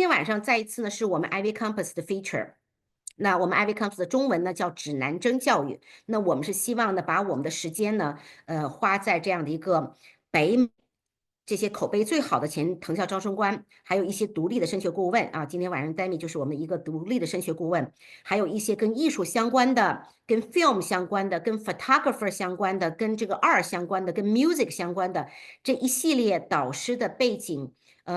天晚上再一次呢，是我们 IvyCompass 的 feature。那我们 IvyCompass 的中文呢叫指南针教育。那我们是希望呢，把我们的时间呢，花在这样的一个北美这些口碑最好的前藤校招生官，还有一些独立的升学顾问啊。今天晚上 Demi 就是我们一个独立的升学顾问，还有一些跟艺术相关的、跟 film 相关的、跟 photographer 相关的、跟这个 art 相关的、跟 music 相关的这一系列导师的背景。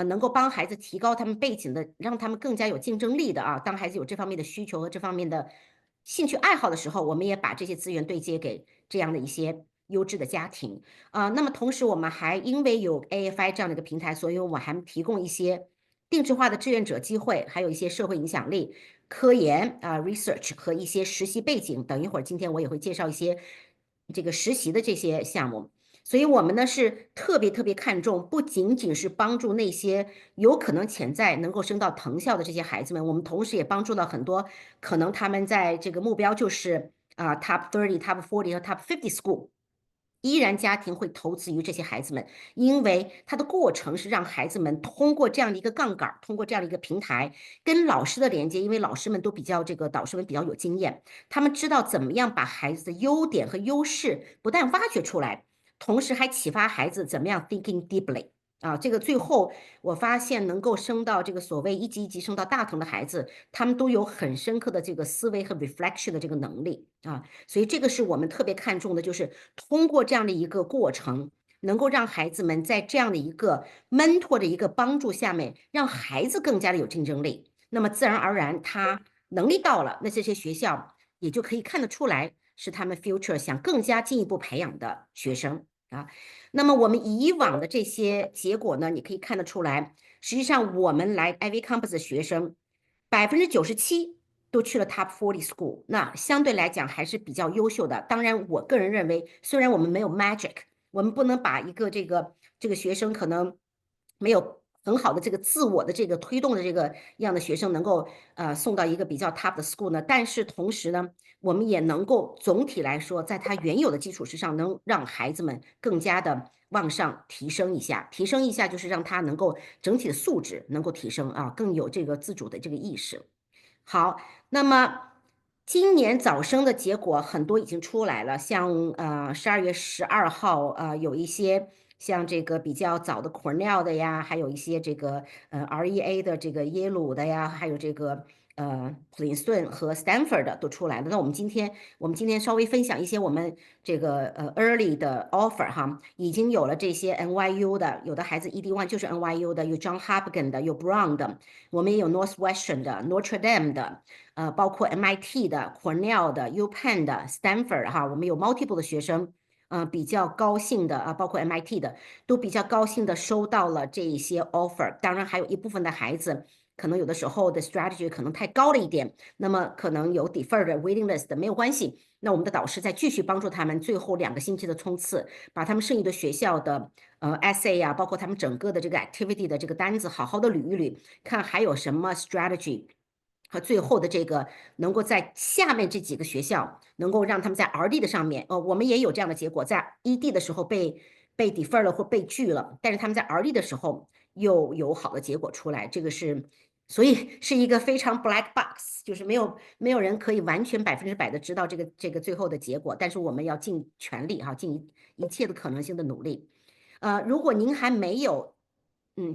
能够帮孩子提高他们背景的，让他们更加有竞争力的啊。当孩子有这方面的需求和这方面的兴趣爱好的时候，我们也把这些资源对接给这样的一些优质的家庭那么同时，我们还因为有 AFI 这样的一个平台，所以我们还提供一些定制化的志愿者机会，还有一些社会影响力、科研research 和一些实习背景。等一会儿，今天我也会介绍一些这个实习的这些项目。所以我们呢是特别看重，不仅仅是帮助那些有可能潜在能够升到藤校的这些孩子们，我们同时也帮助了很多可能他们在这个目标就是top 30、top 40和 top 50 school。依然家庭会投资于这些孩子们，因为它的过程是让孩子们通过这样的一个杠杆，通过这样的一个平台跟老师的连接，因为老师们都比较导师们比较有经验，他们知道怎么样把孩子的优点和优势不但挖掘出来，同时还启发孩子怎么样 thinking deeply。这个最后我发现能够升到这个所谓一级一级升到大藤的孩子，他们都有很深刻的这个思维和 reflection 的这个能力所以这个是我们特别看重的，就是通过这样的一个过程，能够让孩子们在这样的一个 mentor 的一个帮助下面，让孩子更加的有竞争力。那么自然而然，他能力到了，那这些学校也就可以看得出来是他们 future 想更加进一步培养的学生那么我们以往的这些结果呢，你可以看得出来，实际上我们来 IvyCompass 的学生97%都去了 Top 40 school，那相对来讲还是比较优秀的。当然，我个人认为，虽然我们没有 magic，我们不能把一个这个学生可能没有很好的这个自我的这个推动的这个样的学生能够送到一个比较 top 的 school 呢，但是同时呢，我们也能够总体来说，在他原有的基础之上，能让孩子们更加的往上提升一下，提升一下就是让他能够整体的素质能够提升更有这个自主的这个意识。好，那么今年早生的结果很多已经出来了，像12月12号有一些像这个比较早的 Cornell 的呀，还有一些这个REA 的这个耶鲁的呀，还有这个普林斯顿和 Stanford 的都出来了。那我们今天稍微分享一些我们这个early 的 offer 哈，已经有了这些 NYU 的，有的孩子 ED1 就是 NYU 的，有 John Hopkins 的，有 Brown 的，我们也有 Northwestern 的 Notre Dame 的，包括 MIT 的、Cornell 的、UPenn 的、Stanford 哈，我们有 multiple 的学生。比较高兴的包括 MIT 的，都比较高兴的收到了这一些 offer。当然，还有一部分的孩子，可能有的时候的 strategy 可能太高了一点，那么可能有 deferred waiting list 没有关系。那我们的导师再继续帮助他们，最后2个星期的冲刺，把他们剩余的学校的essay 包括他们整个的这个 activity 的这个单子好好的捋一捋，看还有什么 strategy。和最后的这个能够在下面这几个学校能够让他们在 RD 的上面，我们也有这样的结果，在 ED 的时候被 defer 了或被拒了，但是他们在 RD 的时候又有好的结果出来，这个是。所以是一个非常 black box， 就是没有人可以完全100%的知道这个最后的结果，但是我们要尽全力尽一切的可能性的努力。如果您还没有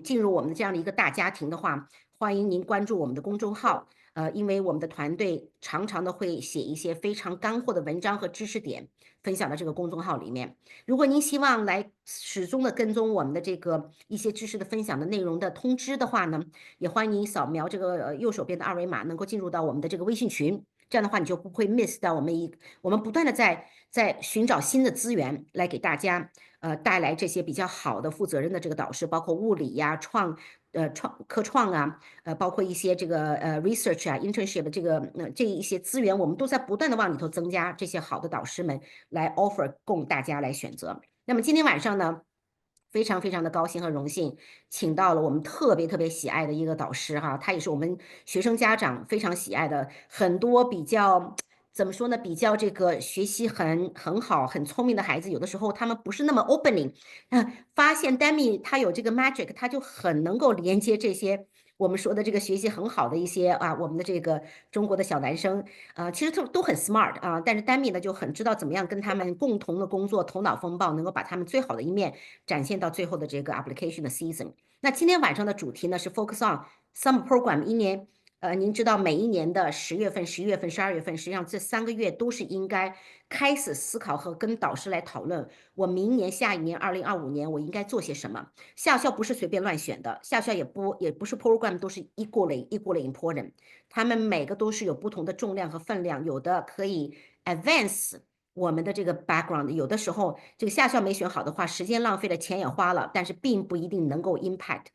进入我们这样的一个大家庭的话，欢迎您关注我们的公众号。因为我们的团队常常的会写一些非常干货的文章和知识点，分享到这个公众号里面。如果您希望来始终的跟踪我们的这个一些知识的分享的内容的通知的话呢，也欢迎您扫描这个右手边的二维码，能够进入到我们的这个微信群。这样的话，你就不会 miss 到我们不断的在寻找新的资源来给大家带来这些比较好的、负责任的这个导师，包括物理呀、科创包括一些这个research internship 的这一些资源，我们都在不断的往里头增加这些好的导师们来 offer 供大家来选择。那么今天晚上呢，非常的高兴和荣幸，请到了我们特别喜爱的一个导师他也是我们学生家长非常喜爱的，很多比较怎么说呢？比较这个学习很好、很聪明的孩子，有的时候他们不是那么 opening，发现 Demi 他有这个 magic，他就很能够连接这些我们说的这个学习很好的一些我们的这个中国的小男生，其实都很 smart 啊，但是丹米呢就很知道怎么样跟他们共同的工作，头脑风暴，能够把他们最好的一面展现到最后的这个 application 的 season。那今天晚上的主题呢是 focus on summer program，一年。您知道每一年的10月份、11月份、12月份，实际上这3个月都是应该开始思考和跟导师来讨论，我明年、下一年2025年我应该做些什么。夏校不是随便乱选的，夏校也不是 program 都是 equally important，他们每个都是有不同的重量和分量，有的可以 advance。我们的这个 background 有的时候这个夏校没选好的话，时间浪费了，钱也花了，但是并不一定能够 impact。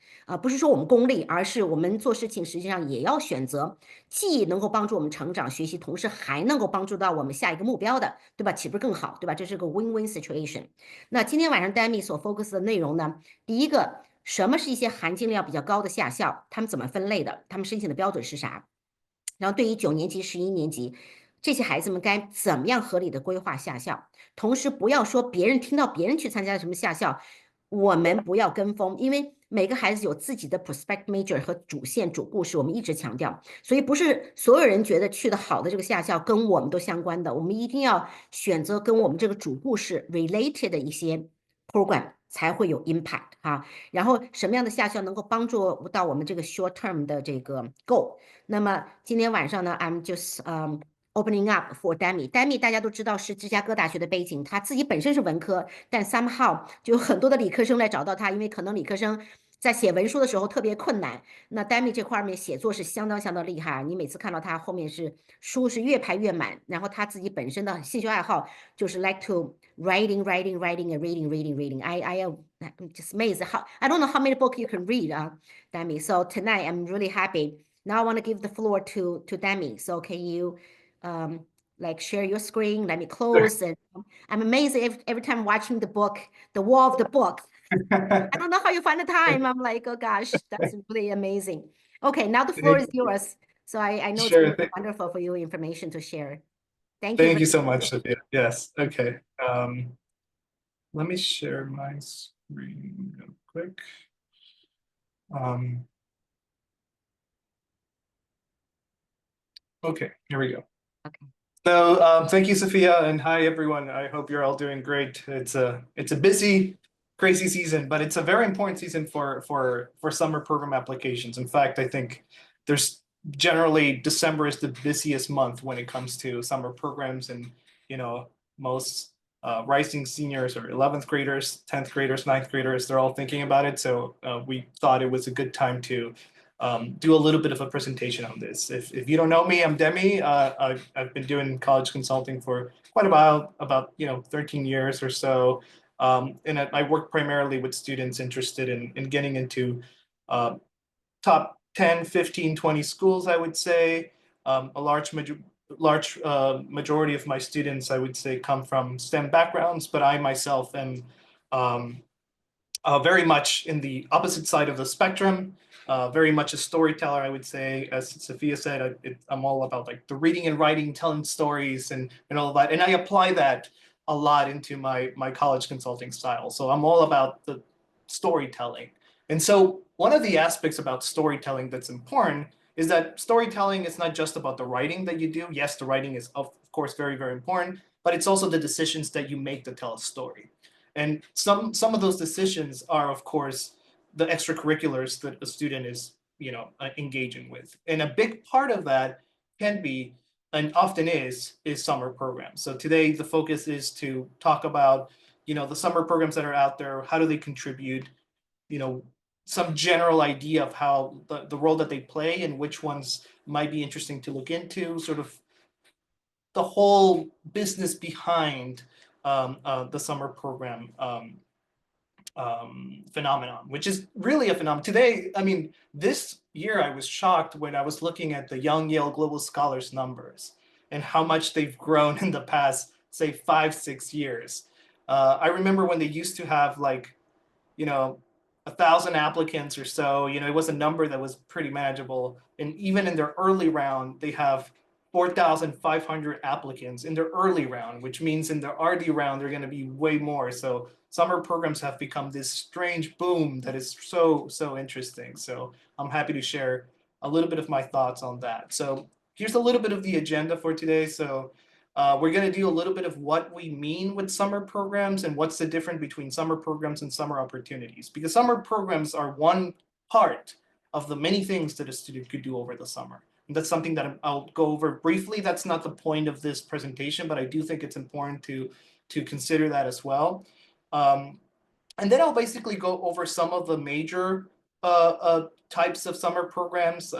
不是说我们功利，而是我们做事情实际上也要选择既能够帮助我们成长学习，同时还能够帮助到我们下一个目标的，对吧？岂不是更好，对吧？这是个 win-win situation。那今天晚上 Dami 所 focus 的内容呢，第一个，什么是一些含金量比较高的夏校？他们怎么分类的？他们申请的标准是啥？然后对于9年级、11年级。这些孩子们该怎么样合理的规划夏校？同时不要说别人听到别人去参加什么夏校，我们不要跟风，因为每个孩子有自己的 prospect major 和主线主故事，我们一直强调，所以不是所有人觉得去的好的这个夏校跟我们都相关的，我们一定要选择跟我们这个主故事 related 的一些 program 才会有 impact 哈。然后什么样的夏校能够帮助到我们这个 short term 的这个 goal？那么今天晚上呢 ，I'm just opening up for Dami。Dami 大家都知道是芝加哥大学的背景，他自己本身是文科，但 somehow 就有很多的理科生来找到他，因为可能理科生在写文书的时候特别困难。那 Dami 这块面写作是相当厉害，你每次看到他后面是书是越排越满，然后他自己本身的兴趣爱好就是 like to writing and reading. I just amazed how I don't know how many books you can read, Dami. So tonight I'm really happy. Now I want to give the floor to Dami. So can you like share your screen, let me close. And I'm amazed every time watching the book, the wall of the book. I don't know how you find the time. I'm like, oh gosh, that's really amazing. Okay, now the floor is yours. So I know it's Sure. wonderful for you information to share. Thank you. Thank you so much, Sophia. Yes. Okay. Let me share my screen real quick. Okay, here we go. Okay. So thank you, Sophia, and hi everyone. I hope you're all doing great. It's a busy, crazy season, but it's a very important season for summer program applications. In fact, I think there's generally December is the busiest month when it comes to summer programs, and most rising seniors or 11th graders, 10th graders, 9th graders, they're all thinking about it. So we thought it was a good time to do a little bit of a presentation on this. If you don't know me, I'm Demi. I've been doing college consulting for quite a while, about 13 years or so. And I work primarily with students interested in getting into top 10, 15, 20 schools, I would say. A large majority of my students, I would say, come from STEM backgrounds, but I myself am very much in the opposite side of the spectrum. Very much a storyteller, I would say. As Sophia said, I'm all about like the reading and writing, telling stories and all that. And I apply that a lot into my college consulting style. So I'm all about the storytelling. And so one of the aspects about storytelling that's important is that storytelling is not just about the writing that you do. Yes, the writing is of course very, very important, but it's also the decisions that you make to tell a story. And some of those decisions are, of course, the extracurriculars that a student is, engaging with. And a big part of that can be, and often is summer programs. So today the focus is to talk about, the summer programs that are out there. How do they contribute? Some general idea of how the role that they play and which ones might be interesting to look into. Sort of the whole business behind the summer program phenomenon, which is really a phenomenon. Today, I mean, this year I was shocked when I was looking at the Young Yale Global Scholars numbers and how much they've grown in the past, say, 5-6 years. I remember when they used to have like, 1,000 applicants or so, it was a number that was pretty manageable. And even in their early round, they have 4,500 applicants in their early round, which means in their RD round, they're going to be way more. So summer programs have become this strange boom that is so interesting. So I'm happy to share a little bit of my thoughts on that. So here's a little bit of the agenda for today. So we're going to do a little bit of what we mean with summer programs and what's the difference between summer programs and summer opportunities, because summer programs are one part of the many things that a student could do over the summer. And that's something that I'll go over briefly. That's not the point of this presentation, but I do think it's important to consider that as well. And then I'll basically go over some of the major types of summer programs,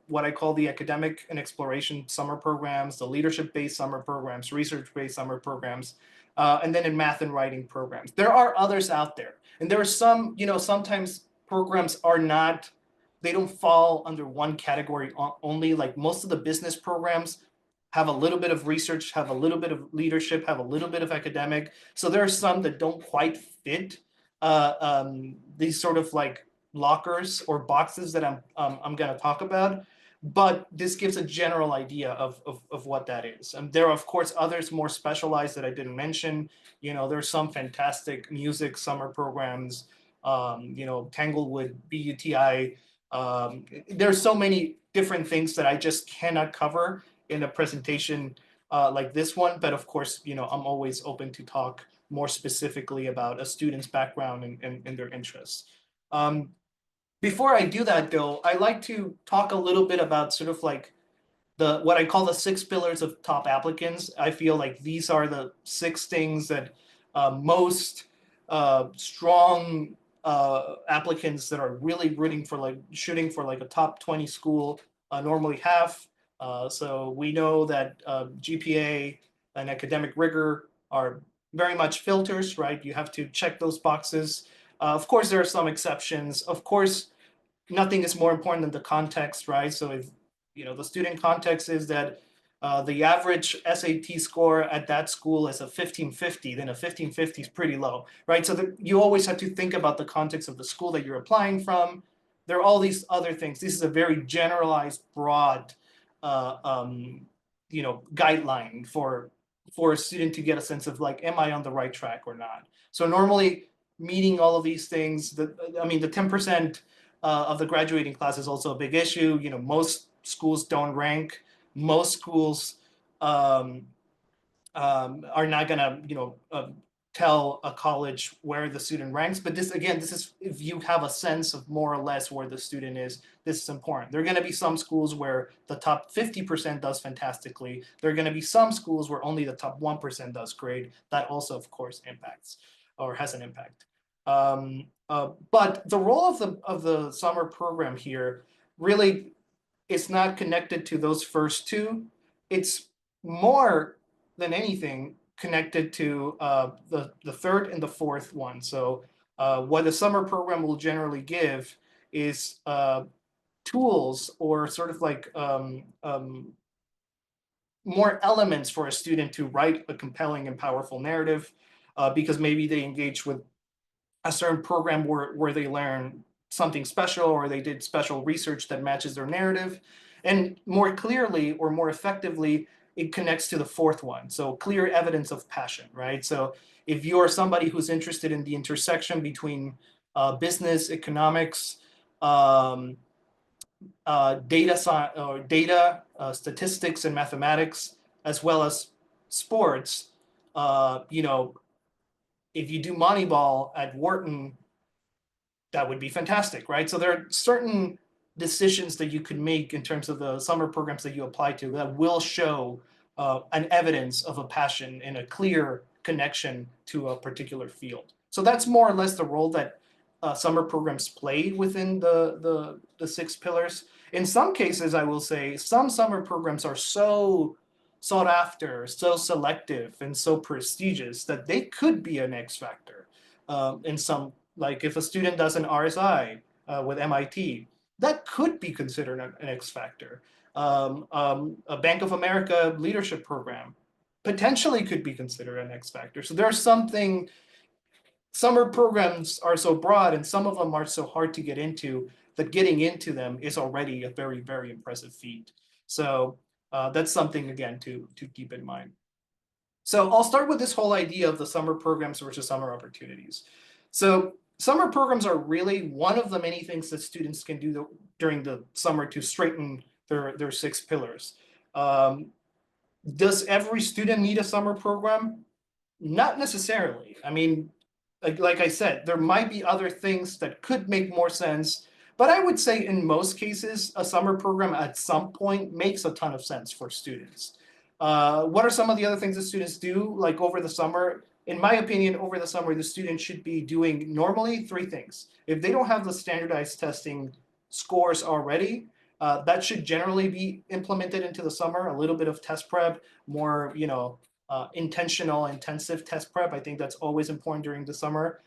what I call the academic and exploration summer programs, the leadership-based summer programs, research-based summer programs, and then in math and writing programs. There are others out there. And there are some, you know, sometimes programs are not, they don't fall under one category only. Like most of the business programs have a little bit of research, have a little bit of leadership, have a little bit of academic. So there are some that don't quite fit these sort of like lockers or boxes that I'm going to talk about. But this gives a general idea of what that is. And there are, of course, others more specialized that I didn't mention. You know, there's some fantastic music summer programs, you know, Tanglewood, BUTI. There's so many different things that I just cannot cover in a presentation like this one. But of course, you know, I'm always open to talk more specifically about a student's background and their interests. Before I do that, though, I like to talk a little bit about sort of like what I call the 6 pillars of top applicants. I feel like these are the 6 things that most strong applicants that are really shooting for like a top 20 school normally have. So we know that GPA and academic rigor are very much filters, right? You have to check those boxes. Of course, there are some exceptions. Of course, nothing is more important than the context, right? So if, you know, the student context is that the average SAT score at that school is a 1550, then a 1550 is pretty low, right? So you always have to think about the context of the school that you're applying from. There are all these other things. This is a very generalized, broad, you know, guideline for a student to get a sense of like, am I on the right track or not? So normally meeting all of these things, I mean, the 10% of the graduating class is also a big issue. You know, most schools don't rank. Most schools are not gonna, you know, tell a college where the student ranks. But this, again, this is if you have a sense of more or less where the student is, this is important. There are gonna be some schools where the top 50% does fantastically. There are gonna be some schools where only the top 1% does great. That also, of course, impacts or has an impact. But the role of the summer program here really is not connected to those first 2. It's more than anything connected to the 3rd and the 4th one. So what a summer program will generally give is tools or sort of like more elements for a student to write a compelling and powerful narrative because maybe they engage with a certain program where they learn something special or they did special research that matches their narrative. And more clearly or more effectively, it connects to the 4th one. So clear evidence of passion, right? So if you are somebody who's interested in the intersection between business, economics, data, statistics, and mathematics, as well as sports, you know, if you do Moneyball at Wharton, that would be fantastic, right? So there are certain decisions that you could make in terms of the summer programs that you apply to that will show an evidence of a passion and a clear connection to a particular field. So that's more or less the role that summer programs play within the 6 pillars. In some cases, I will say some summer programs are so sought after, so selective, and so prestigious that they could be an X factor in some, like if a student does an RSI with MIT, that could be considered an X factor. A Bank of America leadership program potentially could be considered an X factor. So there's something, summer programs are so broad and some of them are so hard to get into that getting into them is already a very, very impressive feat. So that's something, again, to keep in mind. So I'll start with this whole idea of the summer programs versus summer opportunities. So summer programs are really one of the many things that students can do during the summer to straighten their 6 pillars. Does every student need a summer program? Not necessarily. I mean, like I said, there might be other things that could make more sense, but I would say in most cases, a summer program at some point makes a ton of sense for students. What are some of the other things that students do, like over the summer? In my opinion, over the summer, the student should be doing normally 3 things. If they don't have the standardized testing scores already, that should generally be implemented into the summer. A little bit of test prep, more, intentional, intensive test prep. I think that's always important during the summer.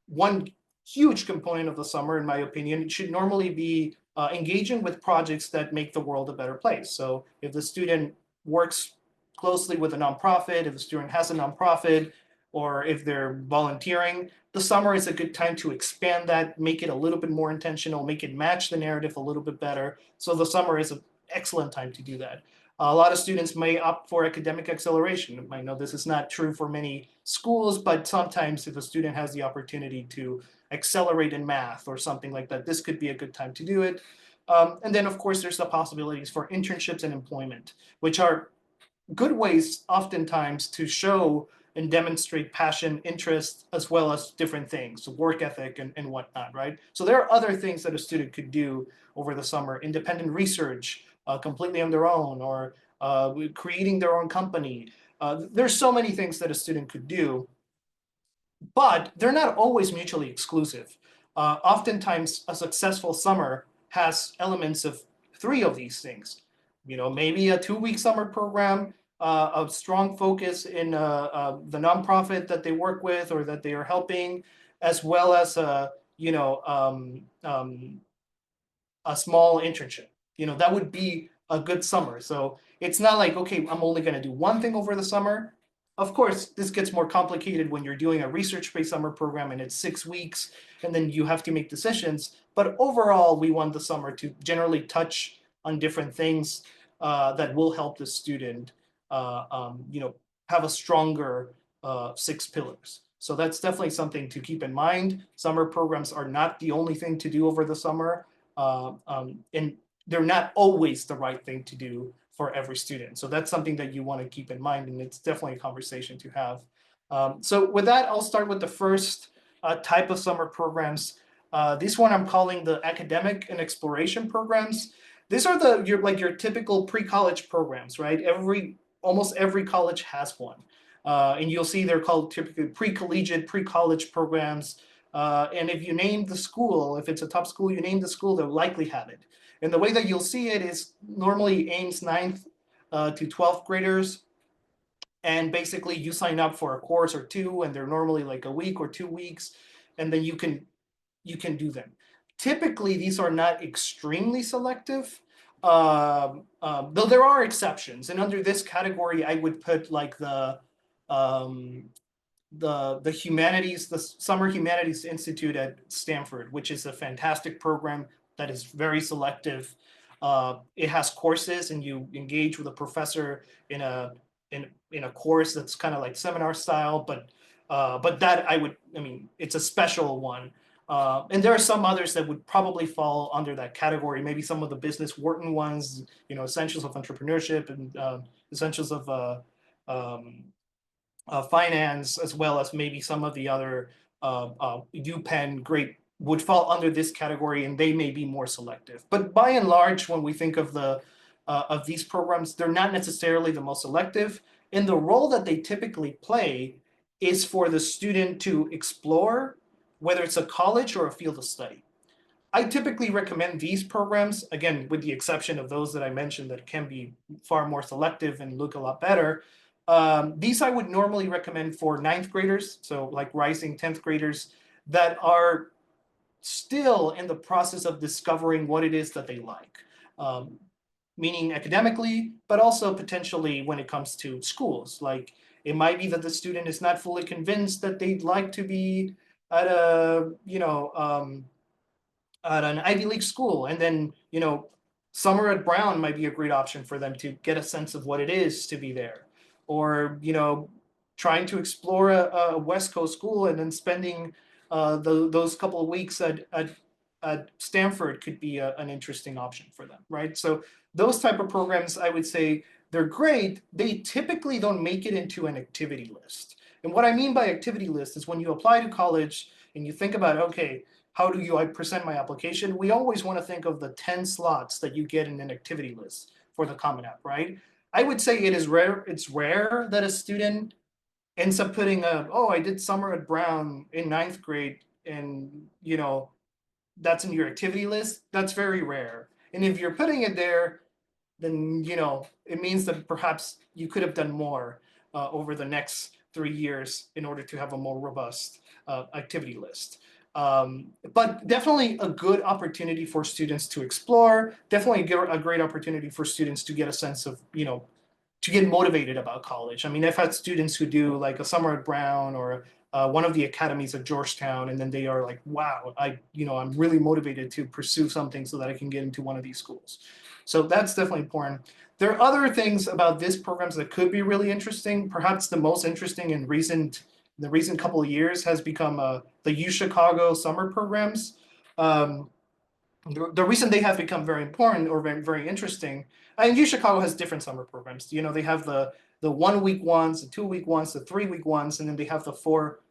One huge component of the summer, in my opinion, should normally be engaging with projects that make the world a better place. So if the student works closely with a nonprofit, if the student has a nonprofit, or if they're volunteering, the summer is a good time to expand that, make it a little bit more intentional, make it match the narrative a little bit better. So the summer is an excellent time to do that. A lot of students may opt for academic acceleration. I know this is not true for many schools, but sometimes if a student has the opportunity to accelerate in math or something like that, this could be a good time to do it. And then, of course, there's the possibilities for internships and employment, which are good ways oftentimes to show and demonstrate passion, interest, as well as different things, work ethic and whatnot, right? So there are other things that a student could do over the summer, independent research, completely on their own, or creating their own company. There's so many things that a student could do, but they're not always mutually exclusive. Oftentimes, a successful summer has elements of 3 of these things. Maybe a 2-week summer program, a strong focus in the nonprofit that they work with or that they are helping, as well as a small internship. That would be a good summer. So it's not like, okay, I'm only going to do one thing over the summer. Of course, this gets more complicated when you're doing a research-based summer program and it's 6 weeks, and then you have to make decisions. But overall, we want the summer to generally touch on different things that will help the student, have a stronger 6 pillars. So that's definitely something to keep in mind. Summer programs are not the only thing to do over the summer, and they're not always the right thing to do for every student. So that's something that you want to keep in mind, and it's definitely a conversation to have. So with that, I'll start with the first type of summer programs. This one I'm calling the academic and exploration programs. These are your typical pre-college programs, right? Almost every college has one. And you'll see they're called typically pre-collegiate, pre-college programs. And if you name the school, if it's a top school, you name the school, they'll likely have it. And the way that you'll see it is normally aims 9th to 12th graders. And basically you sign up for a course or 2, and they're normally like a week or 2 weeks, and then you can do them. Typically, these are not extremely selective, though there are exceptions. And under this category, I would put like the humanities, the Summer Humanities Institute at Stanford, which is a fantastic program that is very selective. It has courses, and you engage with a professor in a course that's kind of like seminar style, but that it's a special one. And there are some others that would probably fall under that category. Maybe some of the business Wharton ones, Essentials of Entrepreneurship and Essentials of Finance, as well as maybe some of the other UPenn great would fall under this category, and they may be more selective. But by and large, when we think of these programs, they're not necessarily the most selective. And the role that they typically play is for the student to explore, whether it's a college or a field of study. I typically recommend these programs, again, with the exception of those that I mentioned that can be far more selective and look a lot better. These I would normally recommend for 9th graders, so like rising 10th graders that are still in the process of discovering what it is that they like, meaning academically, but also potentially when it comes to schools. Like it might be that the student is not fully convinced that they'd like to be at at an Ivy League school, and then summer at Brown might be a great option for them to get a sense of what it is to be there. or, you know, trying to explore a West Coast school and then spending those couple of weeks at Stanford could be an interesting option for them, right? So those type of programs, I would say, they're great. They typically don't make it into an activity list. And what I mean by activity list is when you apply to college and you think about, okay, how do I present my application? We always want to think of the 10 slots that you get in an activity list for the Common App, right? I would say it is rare. It's rare that a student ends up putting oh, I did summer at Brown in 9th grade, and, you know, that's in your activity list. That's very rare. And if you're putting it there, then, you know, it means that perhaps you could have done more over the next 3 years in order to have a more robust activity list. But definitely a good opportunity for students to explore, definitely a great opportunity for students to get a sense of, you know, to get motivated about college. I mean, I've had students who do like a summer at Brown or one of the academies at Georgetown, and then they are like, wow, I'm really motivated to pursue something so that I can get into one of these schools. So that's definitely important. There are other things about this programs that could be really interesting. Perhaps the most interesting in the recent couple of years has become the UChicago summer programs. The reason they have become very important or very, very interesting, and UChicago has different summer programs. You know, they have the 1 week ones, the 2 week ones, the 3 week ones, and then they have the 4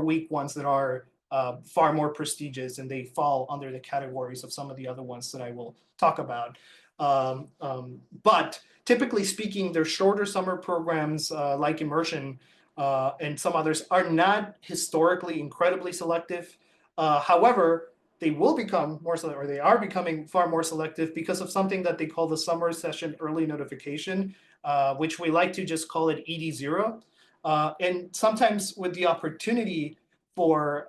week ones that are far more prestigious, and they fall under the categories of some of the other ones that I will talk about. But typically speaking, their shorter summer programs like Immersion and some others are not historically incredibly selective. However, they will become more selective, or they are becoming far more selective because of something that they call the summer session early notification, which we like to just call it ED0. And sometimes with the opportunity for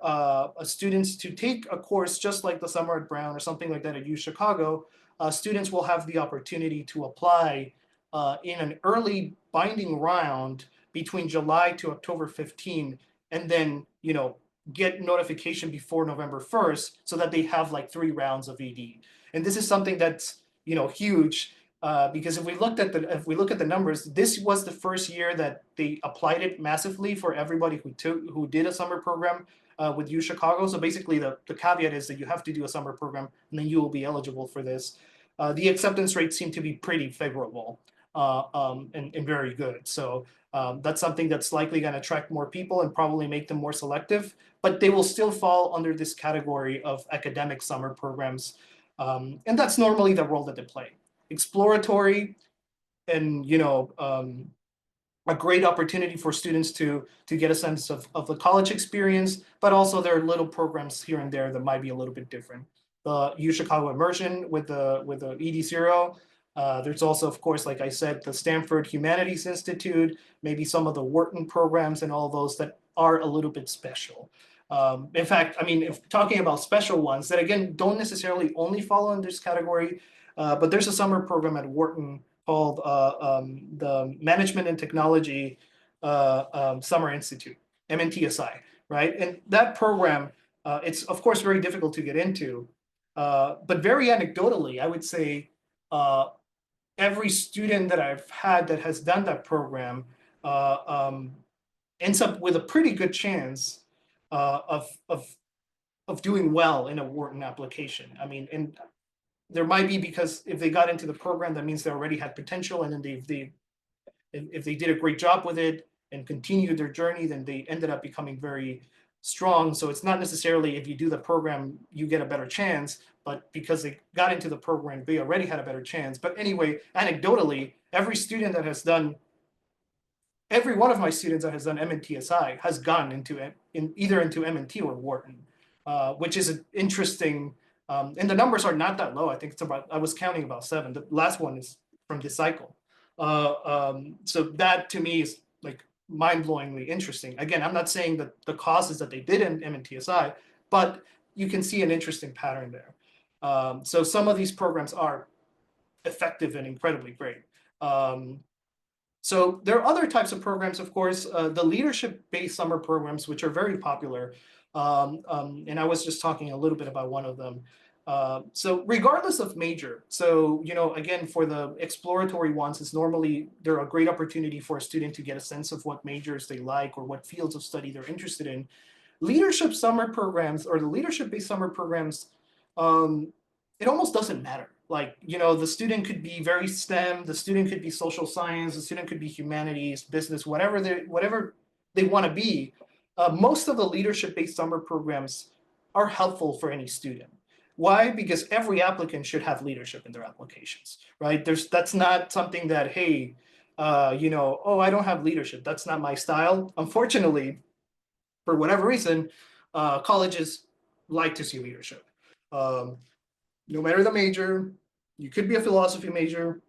students to take a course just like the summer at Brown or something like that at UChicago, students will have the opportunity to apply in an early binding round between July to October 15, and then, you know, get notification before November 1st so that they have like 3 rounds of ED. And this is something that's, you know, huge because if we look at the numbers, this was the first year that they applied it massively for everybody who did a summer program with UChicago. So basically the caveat is that you have to do a summer program and then you will be eligible for this. The acceptance rates seem to be pretty favorable and very good. So that's something that's likely going to attract more people and probably make them more selective, but they will still fall under this category of academic summer programs. And that's normally the role that they play. Exploratory and, you know, a great opportunity for students to get a sense of the college experience, but also there are little programs here and there that might be a little bit different. The UChicago Immersion with the ED0. There's also, of course, like I said, the Stanford Humanities Institute, maybe some of the Wharton programs and all those that are a little bit special. In fact, I mean, if talking about special ones that, again, don't necessarily only fall in this category, but there's a summer program at Wharton called the Management and Technology Summer Institute, MNTSI, right? And that program, it's, of course, very difficult to get into, but very anecdotally, I would say, every student that I've had that has done that program ends up with a pretty good chance of doing well in a Wharton application. I mean, and there might be because if they got into the program, that means they already had potential, and then if they did a great job with it and continued their journey, then they ended up becoming very strong. So it's not necessarily if you do the program, you get a better chance, but because they got into the program, they already had a better chance. But anyway, anecdotally, every one of my students that has done MNTSI has gone into either into MNT or Wharton, which is an interesting, and the numbers are not that low. I think it's I was counting about 7. The last one is from this cycle. So that to me is like mind-blowingly interesting. Again, I'm not saying that the causes that they did in MNTSI, but you can see an interesting pattern there. So some of these programs are effective and incredibly great. So there are other types of programs, of course, the leadership-based summer programs, which are very popular. And I was just talking a little bit about one of them. So regardless of major, so, again, for the exploratory ones, it's normally, they're a great opportunity for a student to get a sense of what majors they like or what fields of study they're interested in. Leadership summer programs or the leadership-based summer programs, it almost doesn't matter. Like, the student could be very STEM, the student could be social science, the student could be humanities, business, whatever they want to be. Most of the leadership-based summer programs are helpful for any student. Why? Because every applicant should have leadership in their applications, right? That's not something that, hey, oh, I don't have leadership. That's not my style. Unfortunately, for whatever reason, colleges like to see leadership. No matter the major, you could be a philosophy major,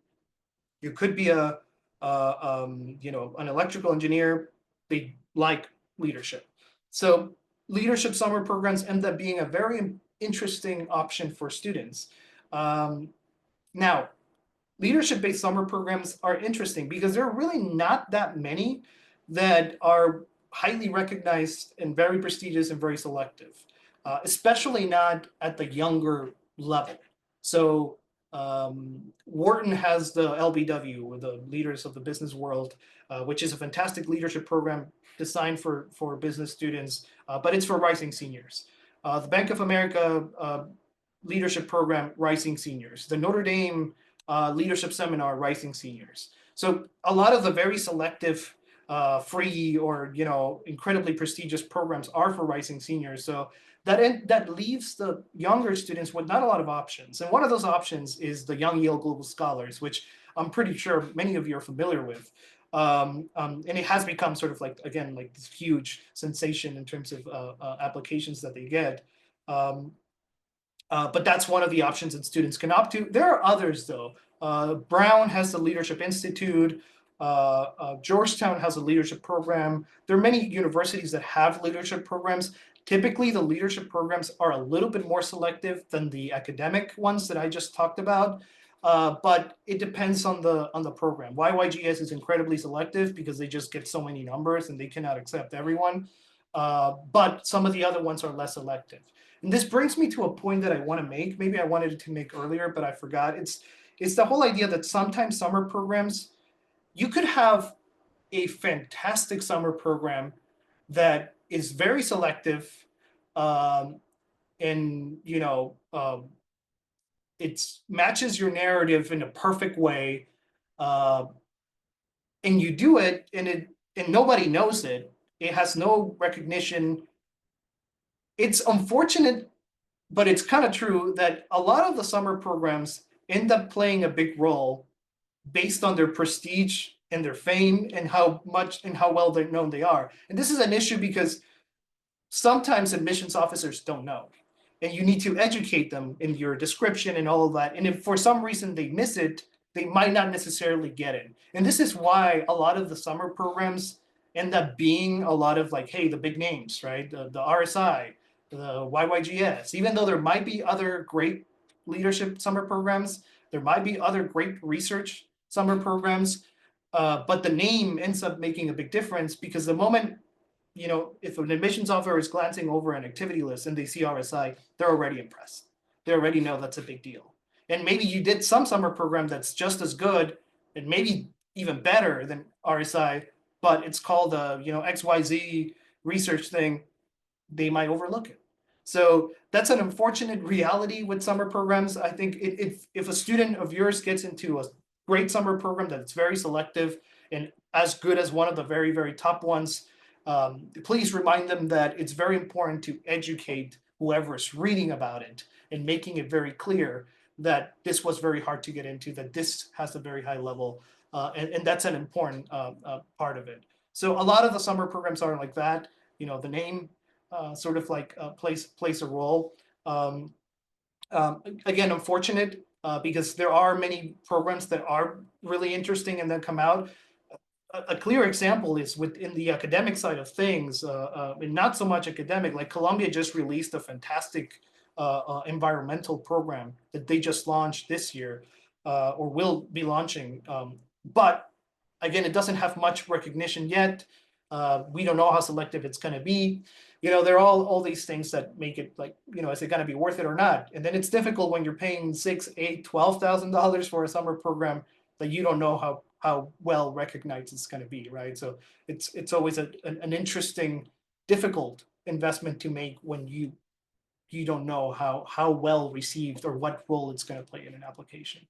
you could be an electrical engineer. They like leadership. So leadership summer programs end up being a very interesting option for students. Now, leadership-based summer programs are interesting because there are really not that many that are highly recognized and very prestigious and very selective, especially not at the younger level. So Wharton has the LBW, or the Leaders of the Business World, which is a fantastic leadership program designed for business students, but it's for rising seniors. The Bank of America leadership program, rising seniors. The Notre Dame leadership seminar, rising seniors. So a lot of the very selective free or incredibly prestigious programs are for rising seniors. So that leaves the younger students with not a lot of options. And one of those options is the Young Yale Global Scholars, which I'm pretty sure many of you are familiar with. And it has become sort of like, again, like this huge sensation in terms of applications that they get. But that's one of the options that students can opt to. There are others, though. Brown has the Leadership Institute. Georgetown has a leadership program. There are many universities that have leadership programs. Typically, the leadership programs are a little bit more selective than the academic ones that I just talked about. But it depends on the program. YYGS is incredibly selective because they just get so many numbers and they cannot accept everyone. But some of the other ones are less selective. And this brings me to a point that I want to make. Maybe I wanted to make earlier, but I forgot. It's the whole idea that sometimes summer programs, you could have a fantastic summer program that is very selective, and it matches your narrative in a perfect way, and you do it, and nobody knows it. It has no recognition. It's unfortunate, but it's kind of true that a lot of the summer programs end up playing a big role based on their prestige and their fame and how much and how well they're known they are. And this is an issue because sometimes admissions officers don't know, and you need to educate them in your description and all of that. And if for some reason they miss it, they might not necessarily get it. And this is why a lot of the summer programs end up being a lot of like, hey, the big names, right? The RSI, the YYGS, even though there might be other great leadership summer programs, there might be other great research summer programs, but the name ends up making a big difference because the moment, if an admissions officer is glancing over an activity list and they see RSI, they're already impressed. They already know that's a big deal. And maybe you did some summer program that's just as good and maybe even better than RSI, but it's called a XYZ research thing. They might overlook it. So that's an unfortunate reality with summer programs. I think if a student of yours gets into a great summer program that's very selective and as good as one of the very, very top ones, please remind them that it's very important to educate whoever is reading about it and making it very clear that this was very hard to get into, that this has a very high level, and that's an important part of it. So a lot of the summer programs are like that. The name sort of like plays a role. Again, unfortunate because there are many programs that are really interesting and then come out. A clear example is within the academic side of things, and not so much academic. Like Columbia just released a fantastic environmental program that they just launched this year, or will be launching. But again, it doesn't have much recognition yet. We don't know how selective it's going to be. There are all these things that make it like, is it going to be worth it or not? And then it's difficult when you're paying $6,000, $8,000, $12,000 for a summer program that you don't know how well recognized it's going to be, right? So it's always an interesting, difficult investment to make when you don't know how well received or what role it's going to play in an application.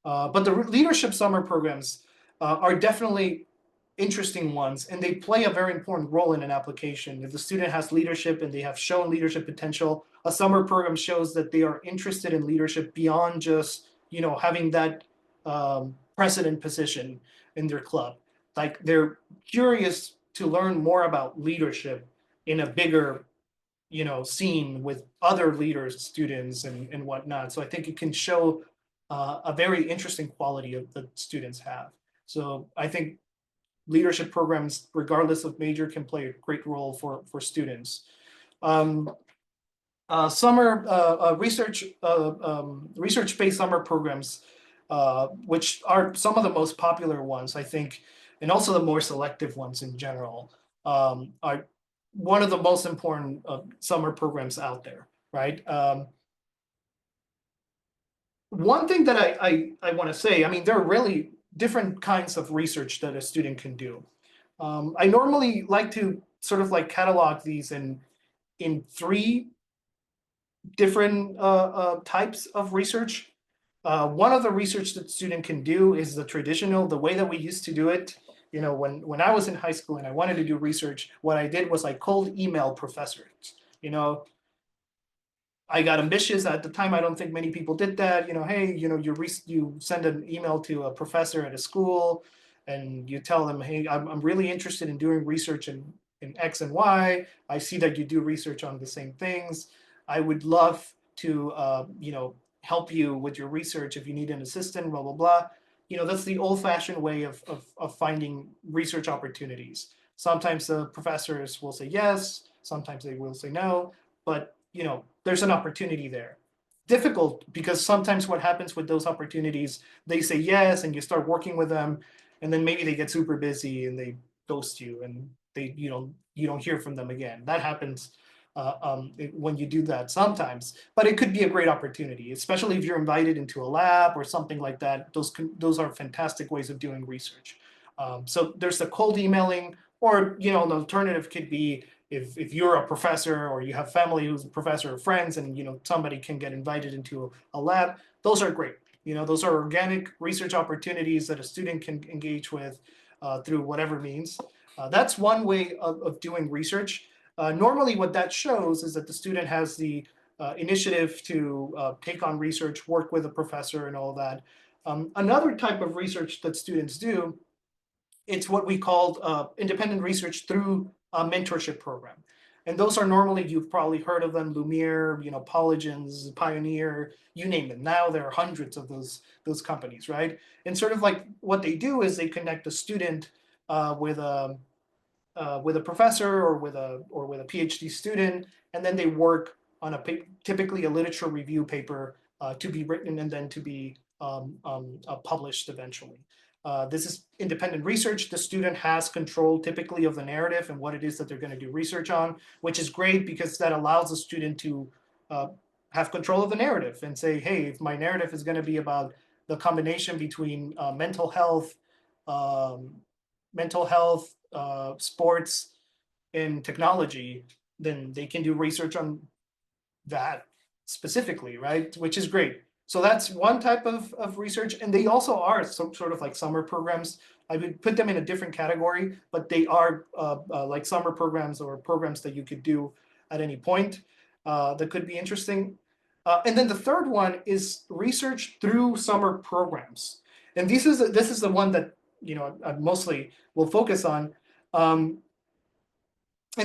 But the leadership summer programs are definitely interesting ones, and they play a very important role in an application. If the student has leadership and they have shown leadership potential, a summer program shows that they are interested in leadership beyond just having that president position in their club. Like, they're curious to learn more about leadership in a bigger scene with other leaders, students, and whatnot. So I think it can show a very interesting quality that students have. So I think leadership programs, regardless of major, can play a great role for students. Summer research-based summer programs, which are some of the most popular ones, I think, and also the more selective ones in general, are one of the most important summer programs out there, right? One thing that I want to say, I mean, there are really different kinds of research that a student can do. I normally like to sort of like catalog these in three different types of research. One of the research that student can do is the traditional, the way that we used to do it. When I was in high school and I wanted to do research, what I did was I cold email professors. I got ambitious at the time. I don't think many people did that. Hey, you send an email to a professor at a school, and you tell them, hey, I'm really interested in doing research in X and Y. I see that you do research on the same things. I would love to, help you with your research if you need an assistant, blah, blah, blah. That's the old-fashioned way of finding research opportunities. Sometimes the professors will say yes, sometimes they will say no, but there's an opportunity there. Difficult because sometimes what happens with those opportunities, they say yes and you start working with them, and then maybe they get super busy and they ghost you and you don't hear from them again. That happens when you do that sometimes, but it could be a great opportunity, especially if you're invited into a lab or something like that. Those are fantastic ways of doing research. So there's the cold emailing, or an alternative could be if you're a professor or you have family who's a professor or friends, and somebody can get invited into a lab. Those are great. Those are organic research opportunities that a student can engage with through whatever means. That's one way of doing research. Normally what that shows is that the student has the initiative to take on research, work with a professor and all that. Another type of research that students do, it's what we call independent research through a mentorship program. And those are normally, you've probably heard of them, Lumiere, Polygens, Pioneer, you name them. Now there are hundreds of those companies, right? And sort of like what they do is they connect a student with a professor or with a PhD student, and then they work on typically a literature review paper to be written and then to be published eventually. This is independent research. The student has control typically of the narrative and what it is that they're going to do research on, which is great because that allows the student to have control of the narrative and say, hey, if my narrative is going to be about the combination between mental health, sports, and technology, then they can do research on that specifically, right? Which is great. So that's one type of research. And they also are sort of like summer programs. I would put them in a different category, but they are like summer programs or programs that you could do at any point that could be interesting. And then the third one is research through summer programs. And this is the one that I mostly will focus on. And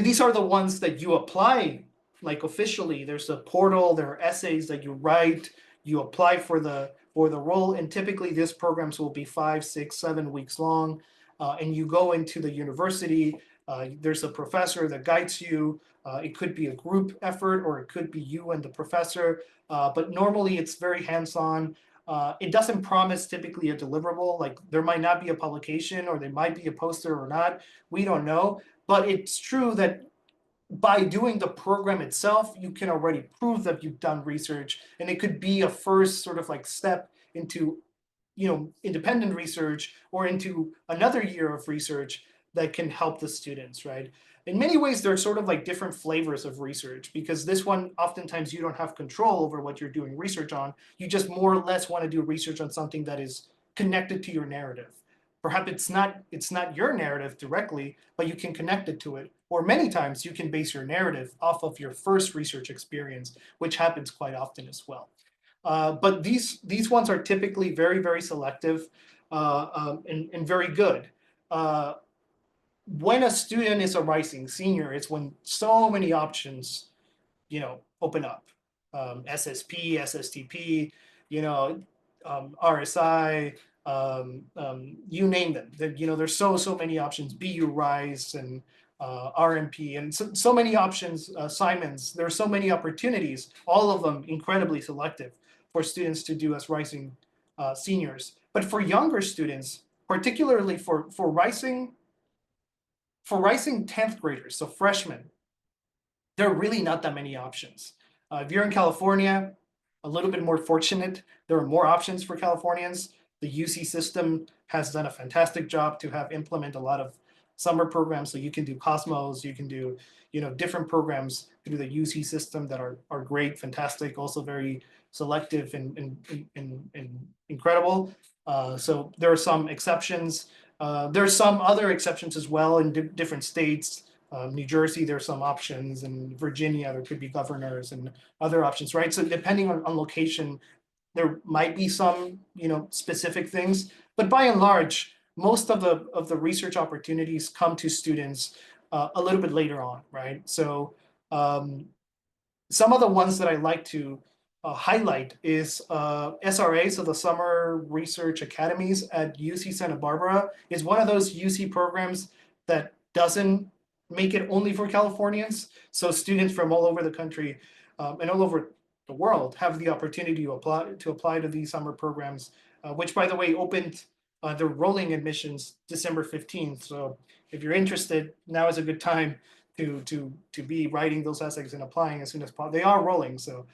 these are the ones that you apply like officially. There's a portal, there are essays that you write, you apply for the role, and typically these programs will be 5, 6, 7 weeks long, and you go into the university. There's a professor that guides you. It could be a group effort or it could be you and the professor, but normally it's very hands-on. It doesn't promise typically a deliverable, like there might not be a publication or there might be a poster or not, we don't know. But it's true that by doing the program itself, you can already prove that you've done research, and it could be a first sort of like step into, independent research or into another year of research that can help the students, right? In many ways, they're sort of like different flavors of research, because this one, oftentimes you don't have control over what you're doing research on. You just more or less want to do research on something that is connected to your narrative. Perhaps it's not your narrative directly, but you can connect it to it. Or many times you can base your narrative off of your first research experience, which happens quite often as well. But these ones are typically very, very selective and very good. When a student is a rising senior, it's when so many options, open up. SSP, SSTP, RSI, you name them. There's so many options. BU Rise and RMP, and so many options. Simons. There are so many opportunities. All of them incredibly selective for students to do as rising seniors. But for younger students, particularly for rising 10th graders, so freshmen, there are really not that many options. If you're in California, a little bit more fortunate, there are more options for Californians. The UC system has done a fantastic job to have implement a lot of summer programs. So you can do Cosmos, you can do, different programs through the UC system that are great, fantastic, also very selective and incredible. So there are some exceptions. There are some other exceptions as well in different states. New Jersey, there are some options, and Virginia, there could be governors and other options, right? So depending on location, there might be some, specific things, but by and large, most of the research opportunities come to students a little bit later on, right? So some of the ones that I like to highlight is SRA, so the Summer Research Academies at UC Santa Barbara, is one of those UC programs that doesn't make it only for Californians. So students from all over the country and all over the world have the opportunity to apply to these summer programs, which, by the way, opened the rolling admissions December 15th. So if you're interested, now is a good time to be writing those essays and applying as soon as possible. They are rolling, so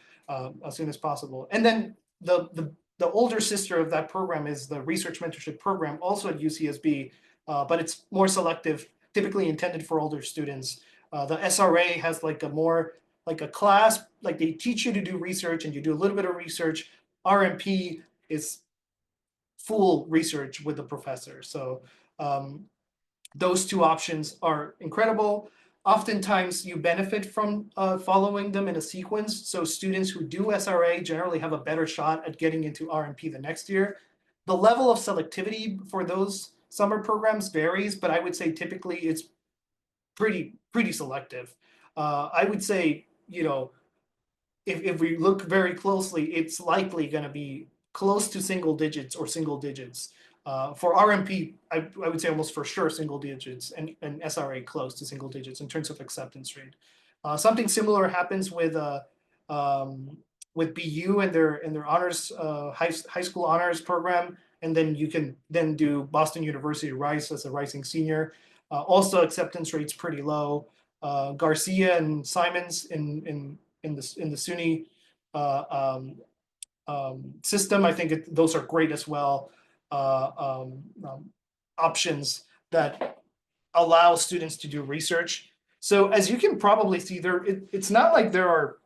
as soon as possible. And then the older sister of that program is the Research Mentorship Program, also at UCSB, but it's more selective, typically intended for older students. The SRA has like a class, like they teach you to do research and you do a little bit of research. RMP is full research with the professor. So those two options are incredible. Oftentimes you benefit from following them in a sequence. So students who do SRA generally have a better shot at getting into RMP the next year. The level of selectivity for those summer programs varies, but I would say typically it's pretty selective. I would say, if we look very closely, it's likely going to be close to single digits or single digits. For RMP, I would say almost for sure single digits, and SRA close to single digits in terms of acceptance rate. Something similar happens with BU and their honors high school honors program, and then you can then do Boston University Rice as a rising senior. Also, acceptance rate's pretty low. Garcia and Simons in the SUNY system, I think those are great as well. Options that allow students to do research. So as you can probably see, it's not like there are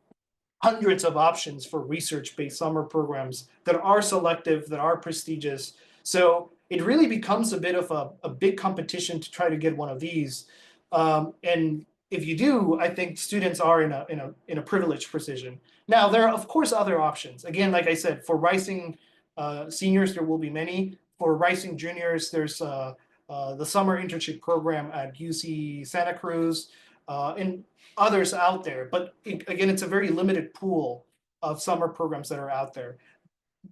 hundreds of options for research-based summer programs that are selective, that are prestigious. So it really becomes a bit of a big competition to try to get one of these. And if you do, I think students are in a privileged position. Now, there are, of course, other options. Again, like I said, for rising seniors, there will be many. For rising juniors, there's the summer internship program at UC Santa Cruz and others out there. But again, it's a very limited pool of summer programs that are out there.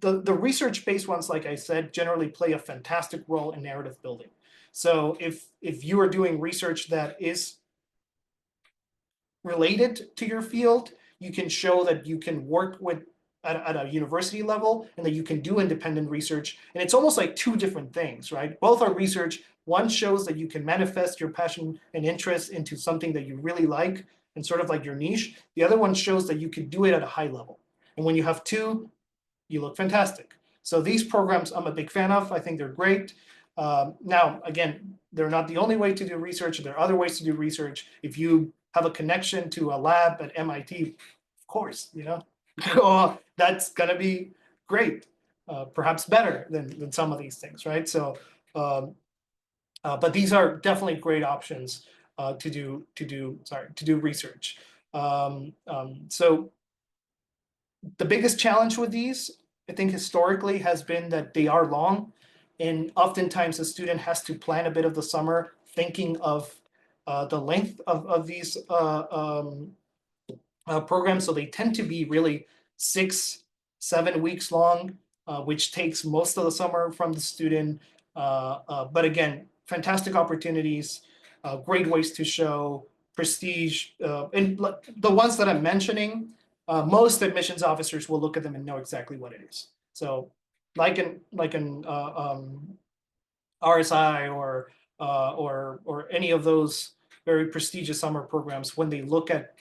The research-based ones, like I said, generally play a fantastic role in narrative building. So if you are doing research that is related to your field, you can show that you can work with at a university level, and that you can do independent research. And it's almost like two different things, right? Both are research. One shows that you can manifest your passion and interest into something that you really like and sort of like your niche. The other one shows that you can do it at a high level. And when you have two, you look fantastic. So these programs I'm a big fan of. I think they're great. Now, again, they're not the only way to do research. There are other ways to do research. If you have a connection to a lab at MIT, of course, well, that's gonna be great, perhaps better than some of these things, right? So, but these are definitely great options to do research. So the biggest challenge with these, I think, historically has been that they are long, and oftentimes the student has to plan a bit of the summer thinking of the length of these programs. So they tend to be really 6-7 weeks long, which takes most of the summer from the student. But again, fantastic opportunities, great ways to show prestige. And the ones that I'm mentioning, most admissions officers will look at them and know exactly what it is. So like an RSI or any of those very prestigious summer programs, when they look at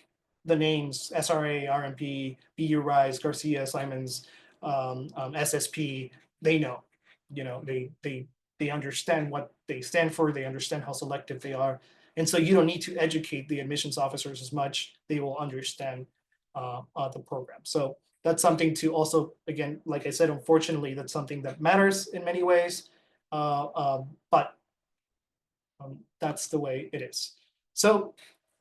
the names SRA, RMP, BU Rise, Garcia, Simons, SSP, they know, they understand what they stand for, they understand how selective they are. And so you don't need to educate the admissions officers as much. They will understand the program. So that's something to also, again, like I said, unfortunately, that's something that matters in many ways, but that's the way it is. So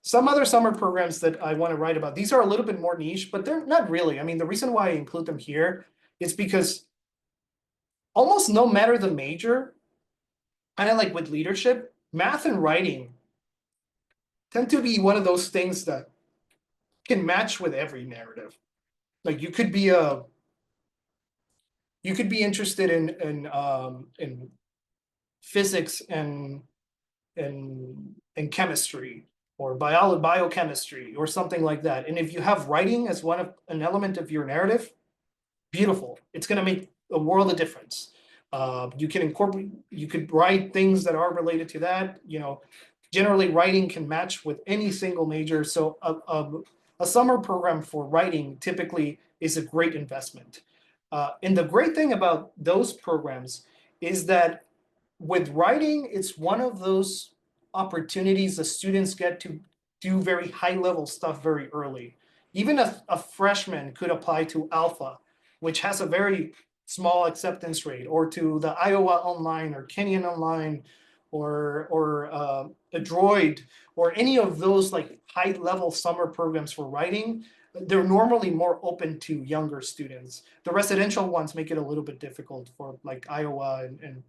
some other summer programs that I want to write about, these are a little bit more niche, but they're not really. I mean, the reason why I include them here is because almost no matter the major, kind of like with leadership, math and writing tend to be one of those things that can match with every narrative. Like you could be interested in physics and chemistry or biochemistry or something like that. And if you have writing as an element of your narrative, beautiful. It's going to make a world of difference. You could write things that are related to that. Generally writing can match with any single major. So a summer program for writing typically is a great investment. And the great thing about those programs is that with writing, it's one of those opportunities the students get to do very high level stuff very early. Even a freshman could apply to Alpha, which has a very small acceptance rate, or to the Iowa Online or Kenyon Online or Adroit or any of those like high level summer programs for writing. They're normally more open to younger students. The residential ones make it a little bit difficult for like Iowa and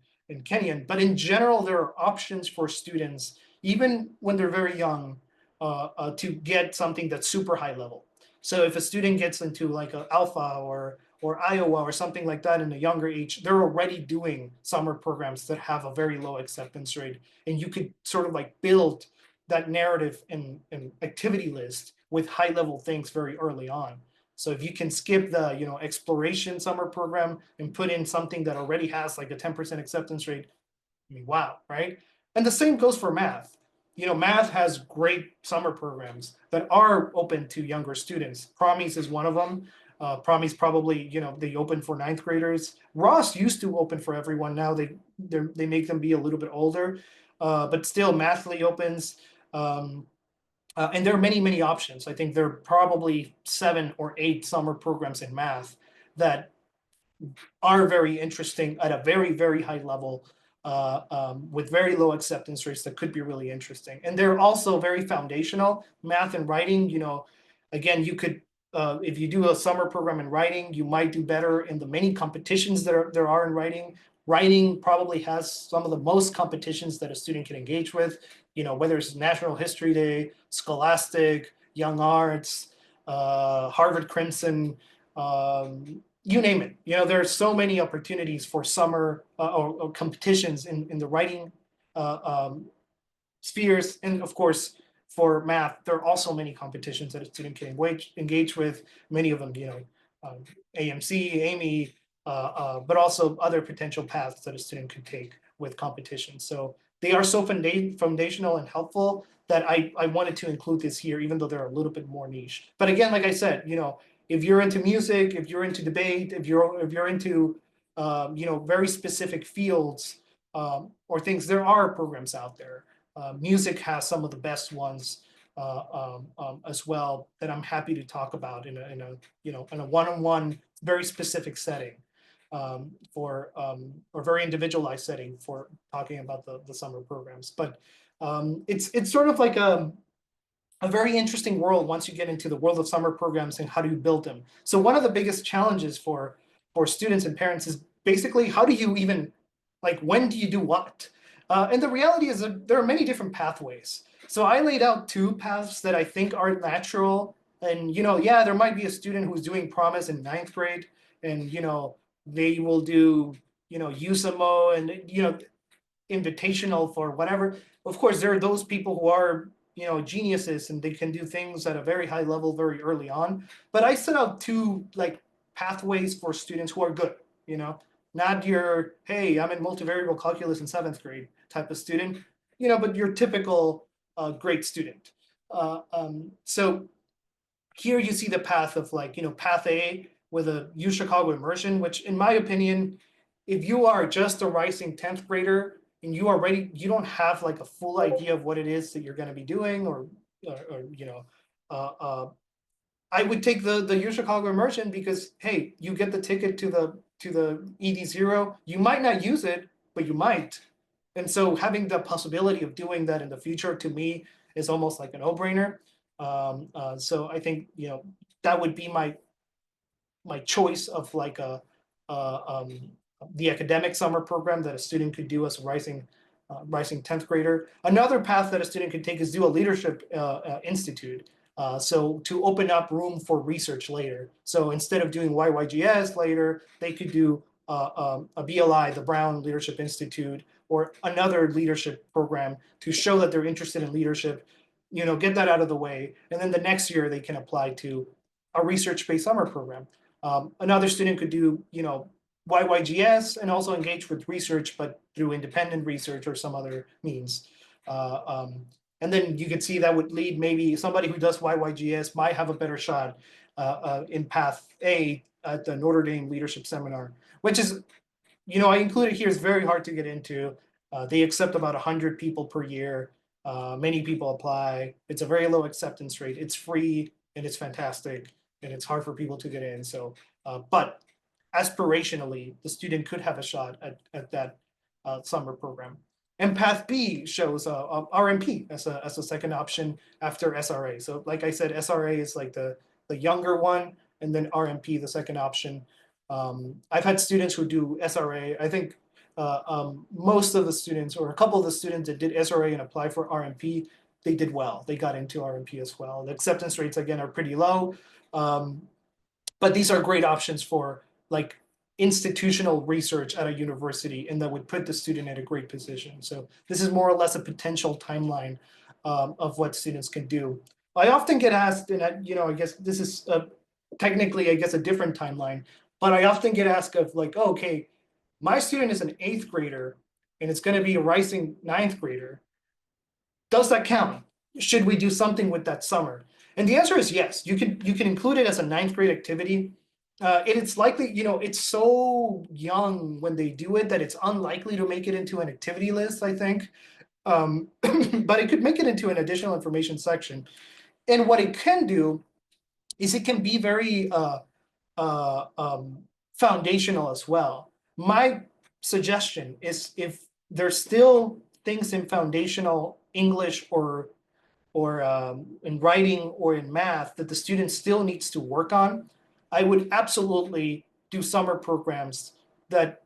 Kenyon, but in general, there are options for students, even when they're very young, to get something that's super high level. So if a student gets into like an Alpha or Iowa or something like that in a younger age, they're already doing summer programs that have a very low acceptance rate. And you could sort of like build that narrative and activity list with high level things very early on. So if you can skip the exploration summer program and put in something that already has like a 10% acceptance rate, I mean, wow, right? And the same goes for math. Math has great summer programs that are open to younger students. Promise is one of them. Promise probably, they open for 9th graders. Ross used to open for everyone. Now they make them be a little bit older, but still Mathly opens. And there are many, many options. I think there are probably 7 or 8 summer programs in math that are very interesting at a very, very high level with very low acceptance rates that could be really interesting. And they're also very foundational. Math and writing, again, you could, if you do a summer program in writing, you might do better in the many competitions there are in writing. Writing probably has some of the most competitions that a student can engage with, whether it's National History Day, Scholastic, Young Arts, Harvard Crimson, you name it. There are so many opportunities for summer or competitions in the writing spheres. And of course, for math, there are also many competitions that a student can engage with. Many of them, AMC, Amy, but also other potential paths that a student could take with competition. So they are so foundational and helpful that I wanted to include this here, even though they're a little bit more niche. But again, like I said, if you're into music, if you're into debate, if you're into very specific fields or things, there are programs out there. Music has some of the best ones as well that I'm happy to talk about in a one-on-one, very specific setting or very individualized setting for talking about the summer programs. But it's sort of like a very interesting world once you get into the world of summer programs and how do you build them. So one of the biggest challenges for students and parents is basically how do you even, like, when do you do what? And the reality is that there are many different pathways. So I laid out 2 paths that I think are natural. And, yeah, there might be a student who's doing promise in 9th grade and, they will do, USAMO and, invitational for whatever. Of course, there are those people who are, geniuses and they can do things at a very high level very early on. But I set out 2 pathways for students who are good, not your, hey, I'm in multivariable calculus in 7th grade type of student, but your typical great student. So here you see the path of path A with a U Chicago immersion, which in my opinion, if you are just a rising 10th grader and you don't have a full idea of what it is that you're going to be doing or I would take the U Chicago immersion because, hey, you get the ticket to the ED0. You might not use it, but you might. And so having the possibility of doing that in the future, to me, is almost like a no-brainer. So I think, that would be my choice of the academic summer program that a student could do as a rising 10th grader. Another path that a student could take is do a leadership institute. So to open up room for research later. So instead of doing YYGS later, they could do a BLI, the Brown Leadership Institute, or another leadership program to show that they're interested in leadership, get that out of the way. And then the next year they can apply to a research-based summer program. Another student could do, YYGS and also engage with research, but through independent research or some other means. And then you could see that would lead maybe somebody who does YYGS might have a better shot in path A at the Notre Dame Leadership Seminar, which is, I included here, is very hard to get into. They accept about 100 people per year. Many people apply. It's a very low acceptance rate. It's free and it's fantastic and it's hard for people to get in. So, but aspirationally, the student could have a shot at that summer program. And path B shows RMP as a second option after SRA. So like I said, SRA is like the younger one, and then RMP, the second option. I've had students who do SRA. I think most of the students, or a couple of the students that did SRA and apply for RMP, they did well. They got into RMP as well. The acceptance rates, again, are pretty low. But these are great options for institutional research at a university, and that would put the student in a great position. So this is more or less a potential timeline of what students can do. I often get asked, and I guess this is technically, I guess, a different timeline, but I often get asked of oh, okay, my student is an 8th grader and it's going to be a rising 9th grader. Does that count? Should we do something with that summer? And the answer is yes. You can include it as a 9th grade activity. It's likely, it's so young when they do it that it's unlikely to make it into an activity list, I think. But it could make it into an additional information section. And what it can do is it can be very foundational as well. My suggestion is if there's still things in foundational English or in writing or in math that the student still needs to work on, I would absolutely do summer programs that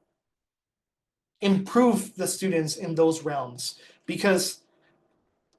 improve the students in those realms. Because,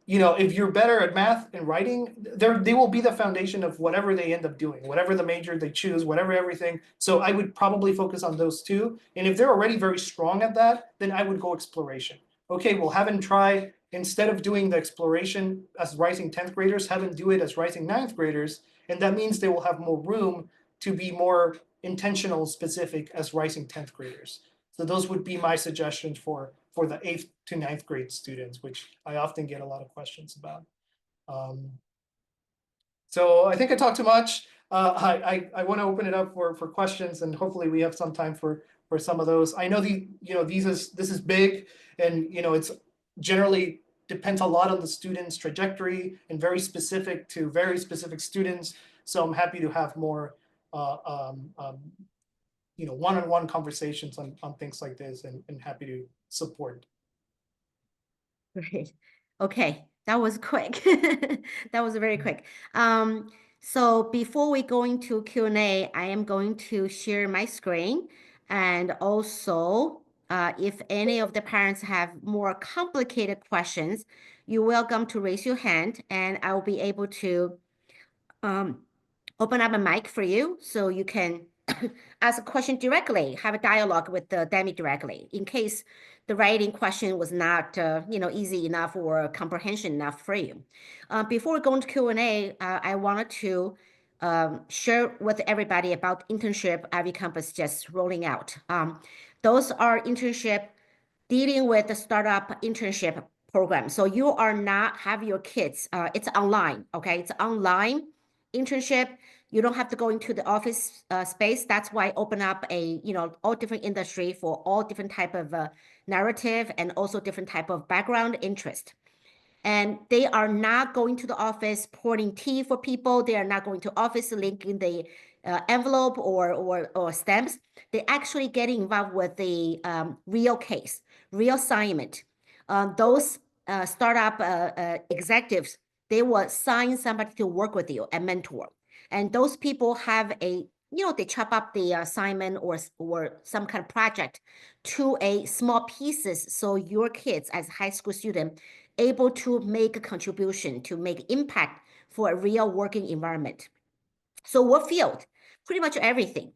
if you're better at math and writing, they will be the foundation of whatever they end up doing, whatever the major they choose, whatever everything. So I would probably focus on those 2. And if they're already very strong at that, then I would go exploration. Okay, we'll have them try, instead of doing the exploration as rising 10th graders, have them do it as rising 9th graders. And that means they will have more room to be more intentional, specific as rising 10th graders. So those would be my suggestions for the 8th to 9th grade students, which I often get a lot of questions about. So I think I talked too much. I want to open it up for questions, and hopefully we have some time for some of those. I know this is big, and it's generally depends a lot on the student's trajectory and very specific to very specific students. So I'm happy to have more one-on-one conversations on things like this, and happy to support. Great. Okay, that was quick. That was very quick. So before we go into Q&A, I am going to share my screen, and also if any of the parents have more complicated questions, you're welcome to raise your hand, and I will be able to open up a mic for you so you can ask a question directly, have a dialogue with Demi directly, in case the writing question was not easy enough or comprehension enough for you. Before we go into Q&A, I wanted to share with everybody about internship IvyCompass just rolling out. Those are internship dealing with the startup internship program. So you are not have your kids, it's online, okay? It's online internship. You don't have to go into the office space. That's why I open up a, all different industry for all different type of narrative and also different type of background interest. And they are not going to the office pouring tea for people. They are not going to office linking the envelope or stamps. They actually get involved with the real case, real assignment. Those startup executives, they will assign somebody to work with you, a mentor. And those people have a, they chop up the assignment or some kind of project to a small pieces. So your kids as a high school student able to make a contribution, to make impact for a real working environment. So what field? Pretty much everything.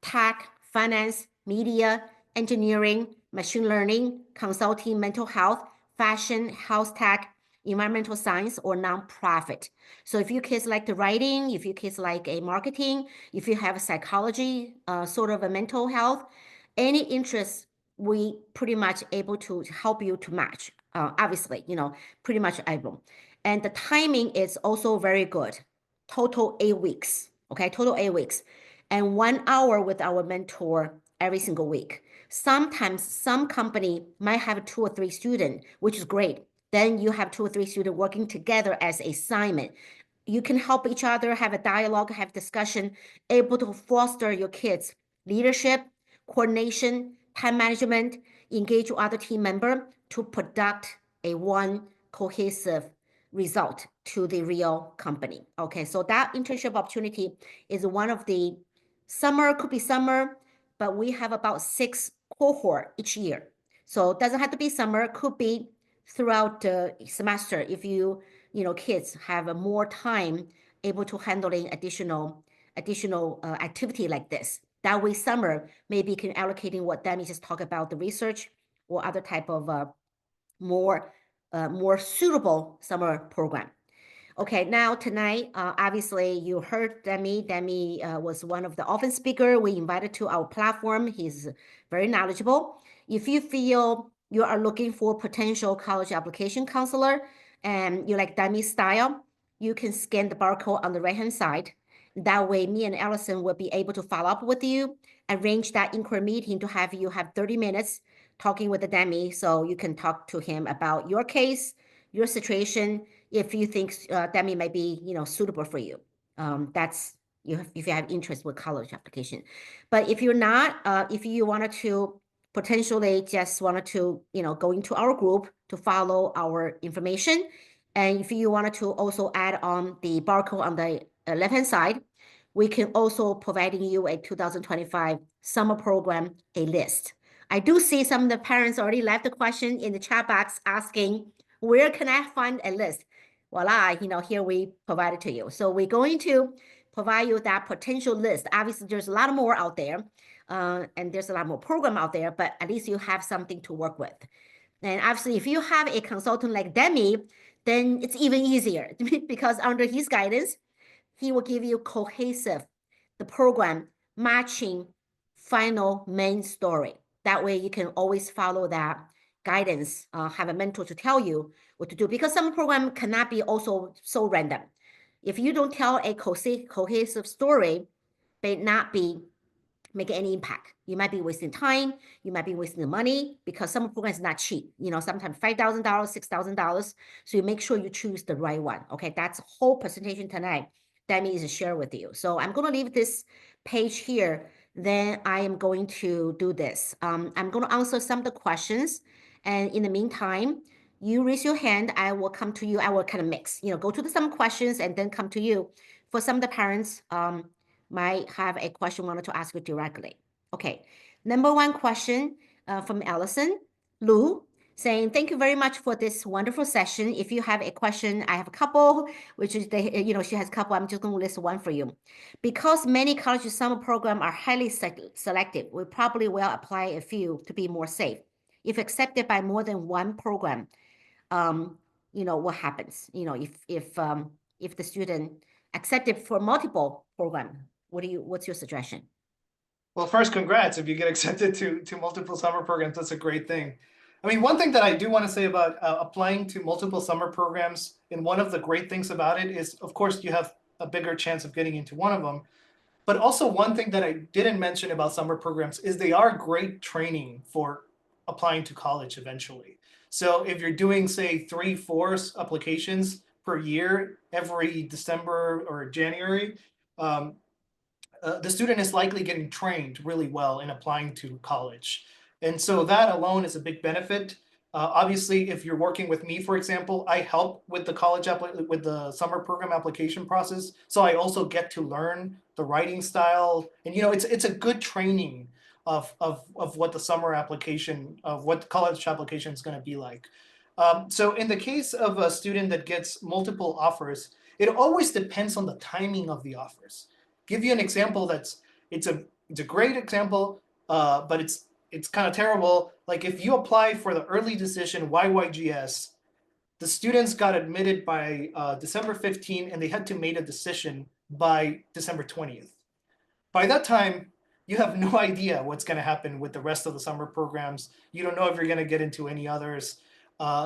Tech, finance, media, engineering, machine learning, consulting, mental health, fashion, health tech, environmental science, or nonprofit. So if your kids like the writing, if your kids like a marketing, if you have a psychology, sort of a mental health, any interest, we pretty much able to help you to match. Obviously, pretty much able. And the timing is also very good. Total 8 weeks, okay? Total 8 weeks. And 1 hour with our mentor every single week. Sometimes some company might have 2 or 3 students, which is great. Then you have 2 or 3 students working together as assignment. You can help each other, have a dialogue, have discussion, able to foster your kids' leadership, coordination, time management, engage with other team member to product a one cohesive result to the real company. Okay, so that internship opportunity is one of the summer, could be summer, but we have about 6 cohort each year. So it doesn't have to be summer, could be throughout the semester if kids have more time able to handling additional activity like this. That way summer, maybe can allocating what Demi just talked about, the research or other type of more suitable summer program. Okay, now tonight, obviously you heard Demi. Demi was one of the often speaker we invited to our platform. He's very knowledgeable. If you feel you are looking for potential college application counselor and you like Demi's style, you can scan the barcode on the right-hand side. That way, me and Allison will be able to follow up with you, arrange that inquiry meeting to have you have 30 minutes talking with the Demi so you can talk to him about your case, your situation, if you think Demi might be, suitable for you. That's if you have interest with college application. But if you're not, if you wanted to potentially just wanted to, go into our group to follow our information, and if you wanted to also add on the barcode on the left-hand side, we can also providing you a 2025 summer program, a list. I do see some of the parents already left a question in the chat box asking, where can I find a list? Voila, here we provide it to you. So we're going to provide you that potential list. Obviously, there's a lot more out there, and there's a lot more program out there, but at least you have something to work with. And obviously, if you have a consultant like Demi, then it's even easier because under his guidance, he will give you cohesive the program matching final main story. That way you can always follow that guidance, have a mentor to tell you what to do, because some program cannot be also so random. If you don't tell a cohesive story, may not be make any impact. You might be wasting time. You might be wasting the money, because some programs is not cheap. Sometimes $5,000, $6,000. So you make sure you choose the right one. Okay, that's a whole presentation tonight that means to share with you. So I'm going to leave this page here. Then I am going to do this. I'm going to answer some of the questions. And in the meantime, you raise your hand. I will come to you. I will kind of mix, go to some questions and then come to you. For some of the parents, might have a question wanted to ask you directly. Okay, number one question from Allison Lu, saying, thank you very much for this wonderful session. If you have a question, I have a couple, which is, she has a couple. I'm just going to list one for you. Because many college summer programs are highly selective, we probably will apply a few to be more safe. If accepted by more than one program, what happens? If the student accepted for multiple programs, what's your suggestion? Well, first, congrats if you get accepted to multiple summer programs. That's a great thing. I mean, one thing that I do want to say about applying to multiple summer programs, and one of the great things about it is, of course, you have a bigger chance of getting into one of them. But also one thing that I didn't mention about summer programs is they are great training for applying to college eventually. So if you're doing, say, 3-4 applications per year every December or January, the student is likely getting trained really well in applying to college. And so that alone is a big benefit. Obviously, if you're working with me, for example, I help with the with the summer program application process. So I also get to learn the writing style. And, it's a good training of what the summer application, of what the college application is going to be like. So in the case of a student that gets multiple offers, it always depends on the timing of the offers. Give you an example it's a great example, but it's kind of terrible. Like if you apply for the early decision YYGS, the students got admitted by December 15th, and they had to make a decision by December 20th. By that time, you have no idea what's going to happen with the rest of the summer programs. You don't know if you're going to get into any others.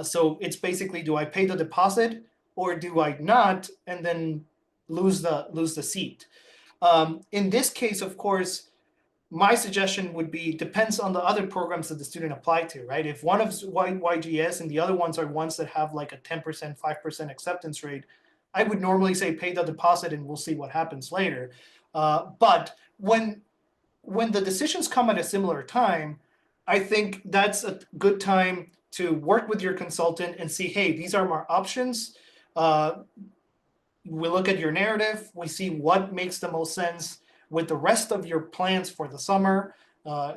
So it's basically, do I pay the deposit or do I not, and then lose the seat? In this case, of course, my suggestion would be, depends on the other programs that the student applied to, right? If one of YGS and the other ones are ones that have like a 10%, 5% acceptance rate, I would normally say pay the deposit and we'll see what happens later. But when the decisions come at a similar time, I think that's a good time to work with your consultant and see, hey, these are my options. We look at your narrative, we see what makes the most sense with the rest of your plans for the summer.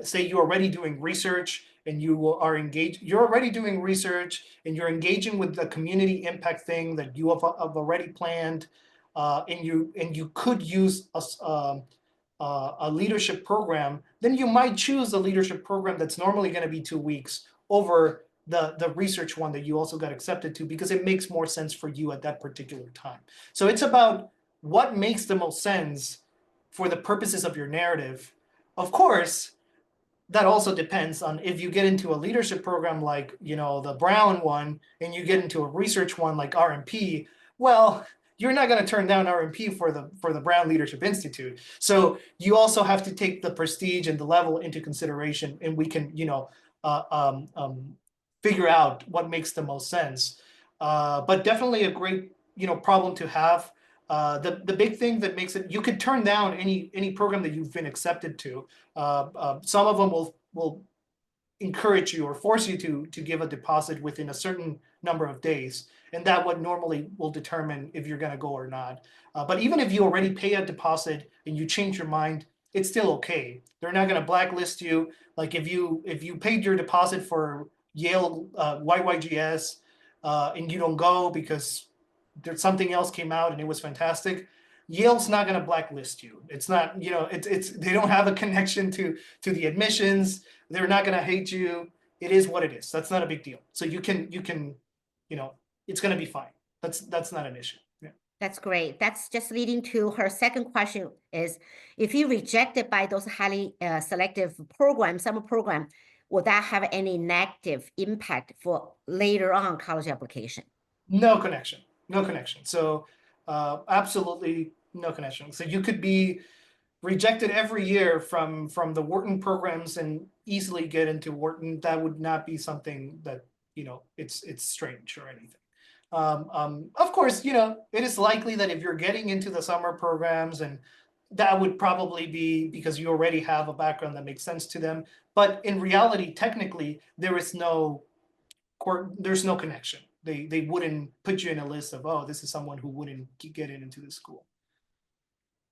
Say you're already doing research and you're already doing research and you're engaging with the community impact thing that you have already planned, and you could use a leadership program, then you might choose a leadership program that's normally going to be 2 weeks over the research one that you also got accepted to, because it makes more sense for you at that particular time. So it's about what makes the most sense for the purposes of your narrative. Of course, that also depends on if you get into a leadership program like, the Brown one, and you get into a research one like RMP, well, you're not going to turn down RMP for the Brown Leadership Institute. So you also have to take the prestige and the level into consideration, and we can, figure out what makes the most sense. But definitely a great, problem to have. The big thing that makes it, you could turn down any program that you've been accepted to. Some of them will encourage you or force you to give a deposit within a certain number of days, and that would normally will determine if you're going to go or not. But even if you already pay a deposit and you change your mind, it's still okay. They're not going to blacklist you. Like if you paid your deposit for Yale YYGS and you don't go because there's something else came out and it was fantastic, Yale's not going to blacklist you. It's not, it's they don't have a connection to the admissions. They're not going to hate you. It is what it is. That's not a big deal. So you can, it's going to be fine. That's not an issue. Yeah. That's great. That's just leading to her second question is, if you're rejected by those highly selective programs, summer program, will that have any negative impact for later on college application? No connection. No connection. So absolutely no connection. So you could be rejected every year from the Wharton programs and easily get into Wharton. That would not be something that, it's strange or anything. Of course, it is likely that if you're getting into the summer programs, and that would probably be because you already have a background that makes sense to them. But in reality, technically, there's no connection. They wouldn't put you in a list of, oh, this is someone who wouldn't get into the school.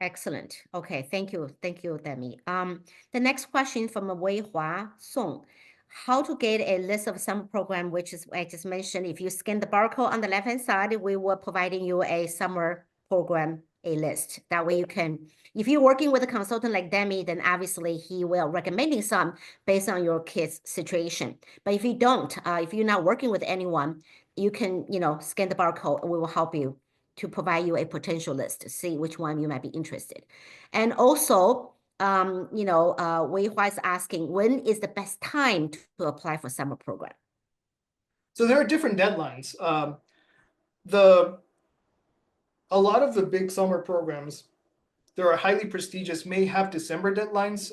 Excellent. Okay, thank you, Demi. The next question from Wei Hua Song. How to get a list of summer program, which is I just mentioned. If you scan the barcode on the left-hand side, we were providing you a summer program, a list. That way you can, if you're working with a consultant like Demi, then obviously he will recommending some based on your kid's situation. But if you don't, if you're not working with anyone, you can, scan the barcode and we will help you to provide you a potential list to see which one you might be interested. And also, Wei Hua is asking, when is the best time to apply for summer program? So there are different deadlines. A lot of the big summer programs, that are highly prestigious, may have December deadlines.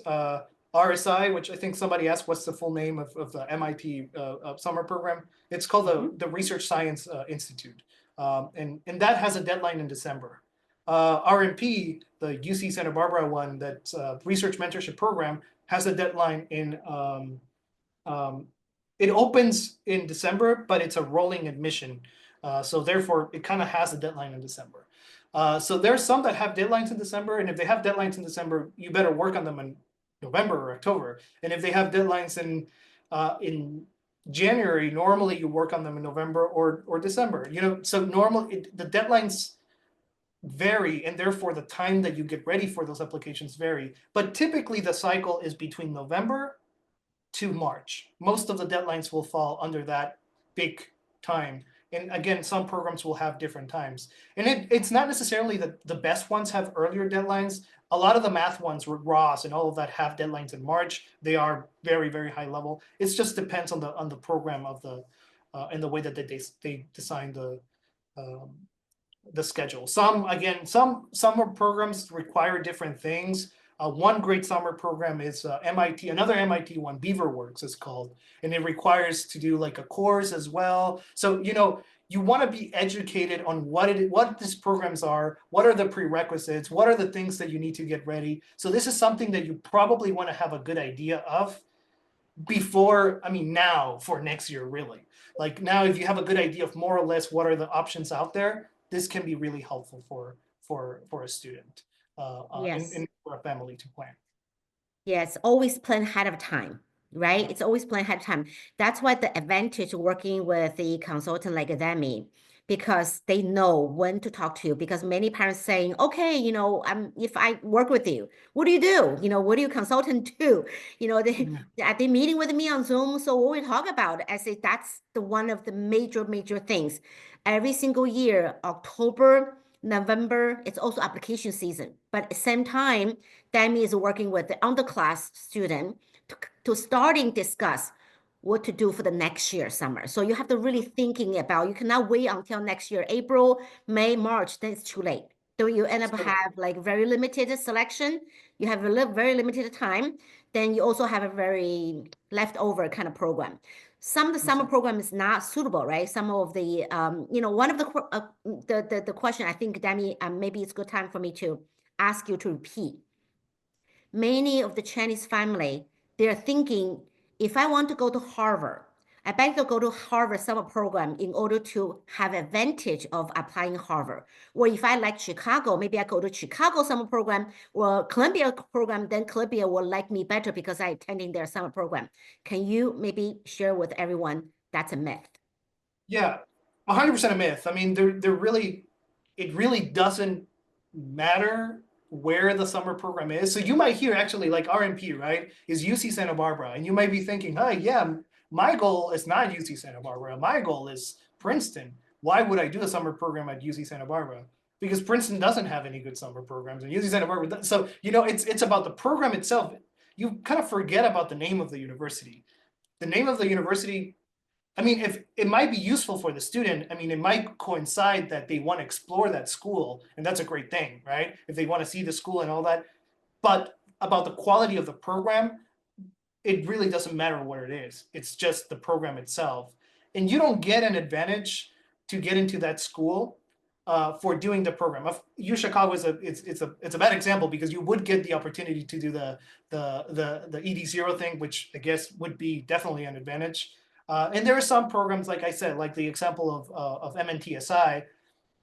RSI, which I think somebody asked, what's the full name of the MIT summer program? It's called the Research Science Institute. And that has a deadline in December. RMP, the UC Santa Barbara one, that research mentorship program, has a deadline in, it opens in December, but it's a rolling admission. So therefore, it kind of has a deadline in December. So there's some that have deadlines in December, and if they have deadlines in December, you better work on them in November or October. And if they have deadlines in January, normally you work on them in November or December. So normally the deadlines vary, and therefore the time that you get ready for those applications vary. But typically the cycle is between November to March. Most of the deadlines will fall under that big time. And again, some programs will have different times. And it's not necessarily that the best ones have earlier deadlines. A lot of the math ones, Ross and all of that, have deadlines in March. They are very, very high level. It just depends on the program of the and the way that they design the schedule. Some summer programs require different things. One great summer program is MIT, another MIT one, Beaverworks is called, and it requires to do like a course as well. So, you want to be educated on what these programs are, what are the prerequisites, what are the things that you need to get ready. So this is something that you probably want to have a good idea of now for next year, really. Like now, if you have a good idea of more or less what are the options out there, this can be really helpful for a student. Yes. And for a family to plan. Yes, always plan ahead of time, right? It's always plan ahead of time. That's why the advantage of working with a consultant like Demi, because they know when to talk to you. Because many parents saying, okay, if I work with you, what do you do? What do you consultant do? Are they meeting with me on Zoom? So what we talk about, I say that's one of the major things. Every single year, October, November, it's also application season. But at the same time, Demi is working with the underclass student to starting discuss what to do for the next year summer. So you have to really thinking about, you cannot wait until next year, April, May, March, then it's too late. So you end up have like very limited selection. You have a very limited time. Then you also have a very leftover kind of program. Some of the summer program is not suitable, right? Some of the, one of the question I think, Demi, maybe it's a good time for me to ask you to repeat. Many of the Chinese family, they're thinking, if I want to go to Harvard, I better go to Harvard summer program in order to have advantage of applying Harvard. Or if I like Chicago, maybe I go to Chicago summer program or Columbia program, then Columbia will like me better because I attending their summer program. Can you maybe share with everyone that's a myth? Yeah, 100% a myth. I mean, it really doesn't matter where the summer program is. So you might hear actually like RMP, right, is UC Santa Barbara. And you might be thinking, hey, yeah, my goal is not UC Santa Barbara. My goal is Princeton. Why would I do a summer program at UC Santa Barbara? because Princeton doesn't have any good summer programs, and UC Santa Barbara. So, it's about the program itself. You kind of forget about the name of the university. The name of the university, I mean, if it might be useful for the student, I mean, it might coincide that they want to explore that school, and that's a great thing, right? If they want to see the school and all that. But about the quality of the program, it really doesn't matter what it is. It's just the program itself. And you don't get an advantage to get into that school for doing the program. UChicago is a bad example, because you would get the opportunity to do the ED0 thing, which I guess would be definitely an advantage. And there are some programs, like I said, like the example of MNTSI.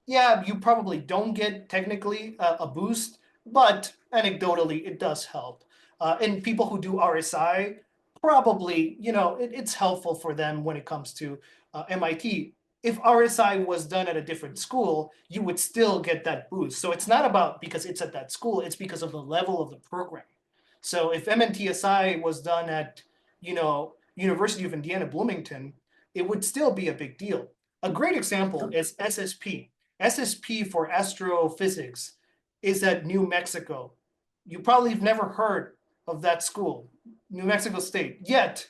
Yeah, you probably don't get technically a boost, but anecdotally it does help. And people who do RSI, probably, it's helpful for them when it comes to MIT. If RSI was done at a different school, you would still get that boost. So it's not about because it's at that school, it's because of the level of the program. So if MNTSI was done at, University of Indiana Bloomington, it would still be a big deal. A great example is SSP. SSP for astrophysics is at New Mexico. You probably have never heard of that school, New Mexico State. Yet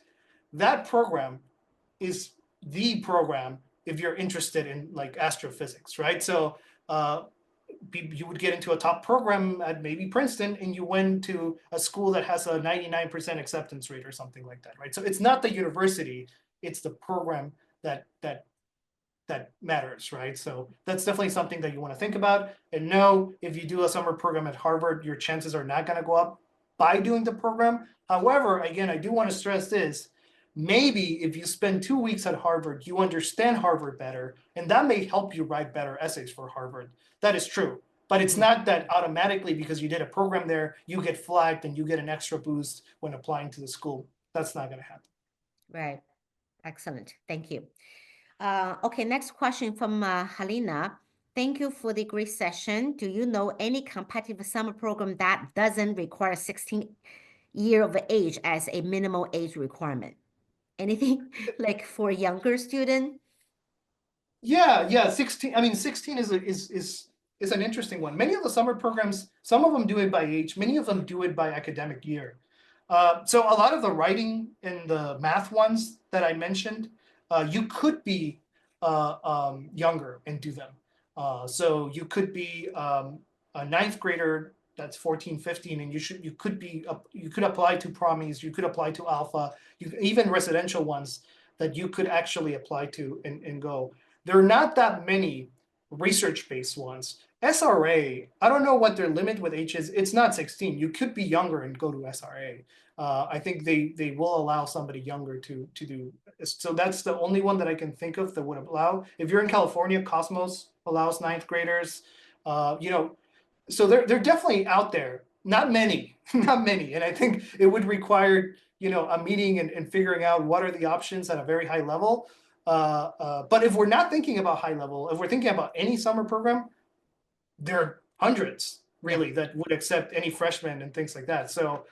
that program is the program if you're interested in like astrophysics, right? So you would get into a top program at maybe Princeton, and you went to a school that has a 99% acceptance rate or something like that, right? So it's not the university, it's the program that matters, right? So that's definitely something that you want to think about. And know if you do a summer program at Harvard, your chances are not going to go up by doing the program. However, again, I do want to stress this. Maybe if you spend 2 weeks at Harvard, you understand Harvard better, and that may help you write better essays for Harvard. That is true. But it's not that automatically because you did a program there, you get flagged and you get an extra boost when applying to the school. That's not going to happen. Right. Excellent. Thank you. Okay, next question from Helena. Thank you for the great session. Do you know any competitive summer program that doesn't require 16 years of age as a minimal age requirement? Anything like for younger student? Yeah. 16. I mean, 16 is an interesting one. Many of the summer programs, some of them do it by age. Many of them do it by academic year. So a lot of the writing and the math ones that I mentioned, you could be younger and do them. So you could be a ninth grader that's 14, 15, and you could apply to Promise, you could apply to Alpha, even residential ones that you could actually apply to and go. There are not that many research-based ones. SRA, I don't know what their limit with age is. It's not 16. You could be younger and go to SRA. I think they will allow somebody younger to do. So that's the only one that I can think of that would allow. If you're in California, Cosmos allows ninth graders. So they're definitely out there. Not many, not many. And I think it would require a meeting and figuring out what are the options at a very high level. But if we're not thinking about high level, if we're thinking about any summer program, there are hundreds really that would accept any freshmen and things like that. So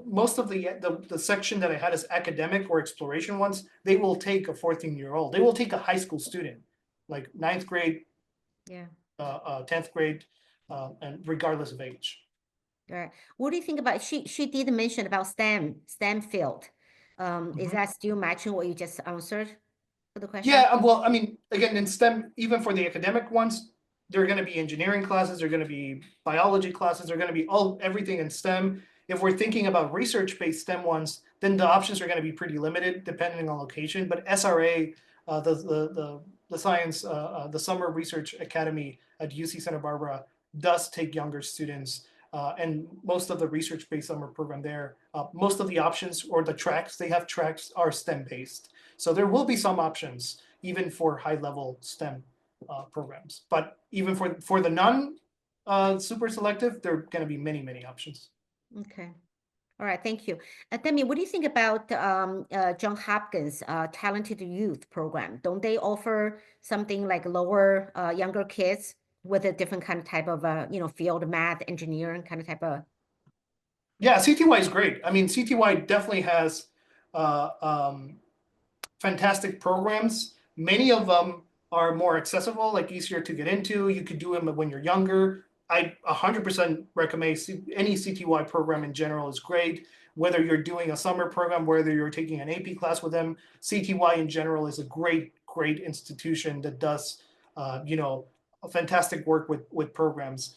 most of the section that I had as academic or exploration ones, they will take a 14-year-old. They will take a high school student, like ninth grade, 10th grade, and regardless of age. All right. What do you think about, she did mention about STEM field. Is that still matching what you just answered for the question? Yeah, well, I mean, again, in STEM, even for the academic ones, there are going to be engineering classes, there are going to be biology classes, there are going to be everything in STEM. If we're thinking about research-based STEM ones, then the options are going to be pretty limited depending on location. But SRA, the science, the Summer Research Academy at UC Santa Barbara does take younger students. And most of the research-based summer program there, most of the options or the tracks, they have tracks are STEM-based. So there will be some options even for high-level STEM programs. But even for the non-super selective, there are going to be many, many options. Okay. All right, thank you. Demi, what do you think about Johns Hopkins Talented Youth Program? Don't they offer something like lower, younger kids with a different kind of type of, field, math, engineering kind of type of? Yeah, CTY is great. I mean, CTY definitely has fantastic programs. Many of them are more accessible, like easier to get into. You could do them when you're younger. I 100% recommend any CTY program in general is great. Whether you're doing a summer program, whether you're taking an AP class with them, CTY in general is a great institution that does, fantastic work with programs.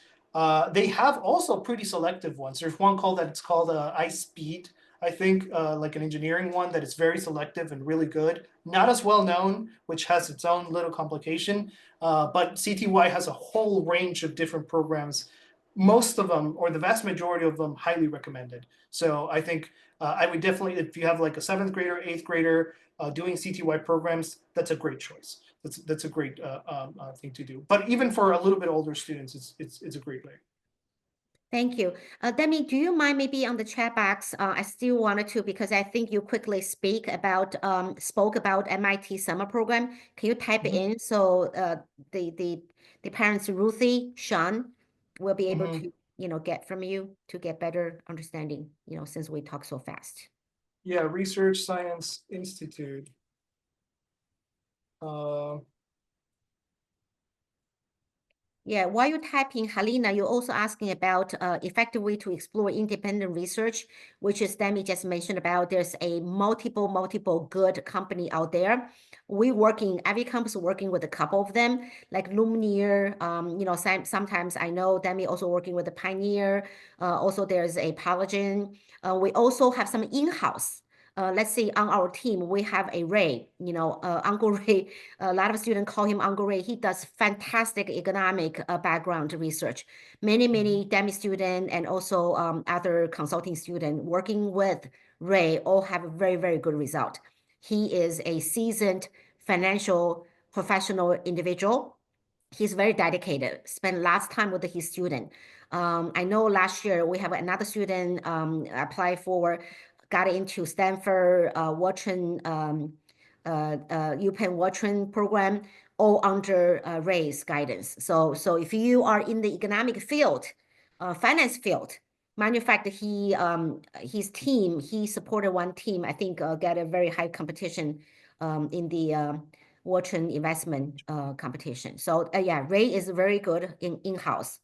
They have also pretty selective ones. There's one it's called iSpeed, I think, like an engineering one that is very selective and really good. Not as well known, which has its own little complication, but CTY has a whole range of different programs. Most of them, or the vast majority of them, highly recommended. So I think I would definitely, if you have like a 7th grader, 8th grader doing CTY programs, that's a great choice. That's a great thing to do. But even for a little bit older students, it's a great way. Thank you. Demi, do you mind maybe on the chat box? I still wanted to, because I think you quickly spoke about MIT summer program. Can you type in so the parents, Ruthie, Sean, will be able to, get from you to get better understanding, since we talk so fast. Yeah, Research Science Institute. Yeah, while you're typing, Helena, you're also asking about effective way to explore independent research, which is Demi just mentioned about. There's a multiple good company out there. IvyCompass working with a couple of them, like Lumineer. Sometimes I know Demi also working with the Pioneer. Also, there's a Polygon. We also have some in-house. Let's say on our team, we have a Ray, Uncle Ray, a lot of students call him Uncle Ray. He does fantastic economic background research. Many Demi students and also other consulting students working with Ray all have a very good result. He is a seasoned financial professional individual. He's very dedicated, spent lots of time with his student. I know last year we have another student apply for, got into Stanford Watson, UPenn Watson program, all under Ray's guidance. So if you are in the economic field, finance field, matter of fact, his team, he supported one team, I think, get a very high competition in the Watson investment competition. So yeah, Ray is very good in-house.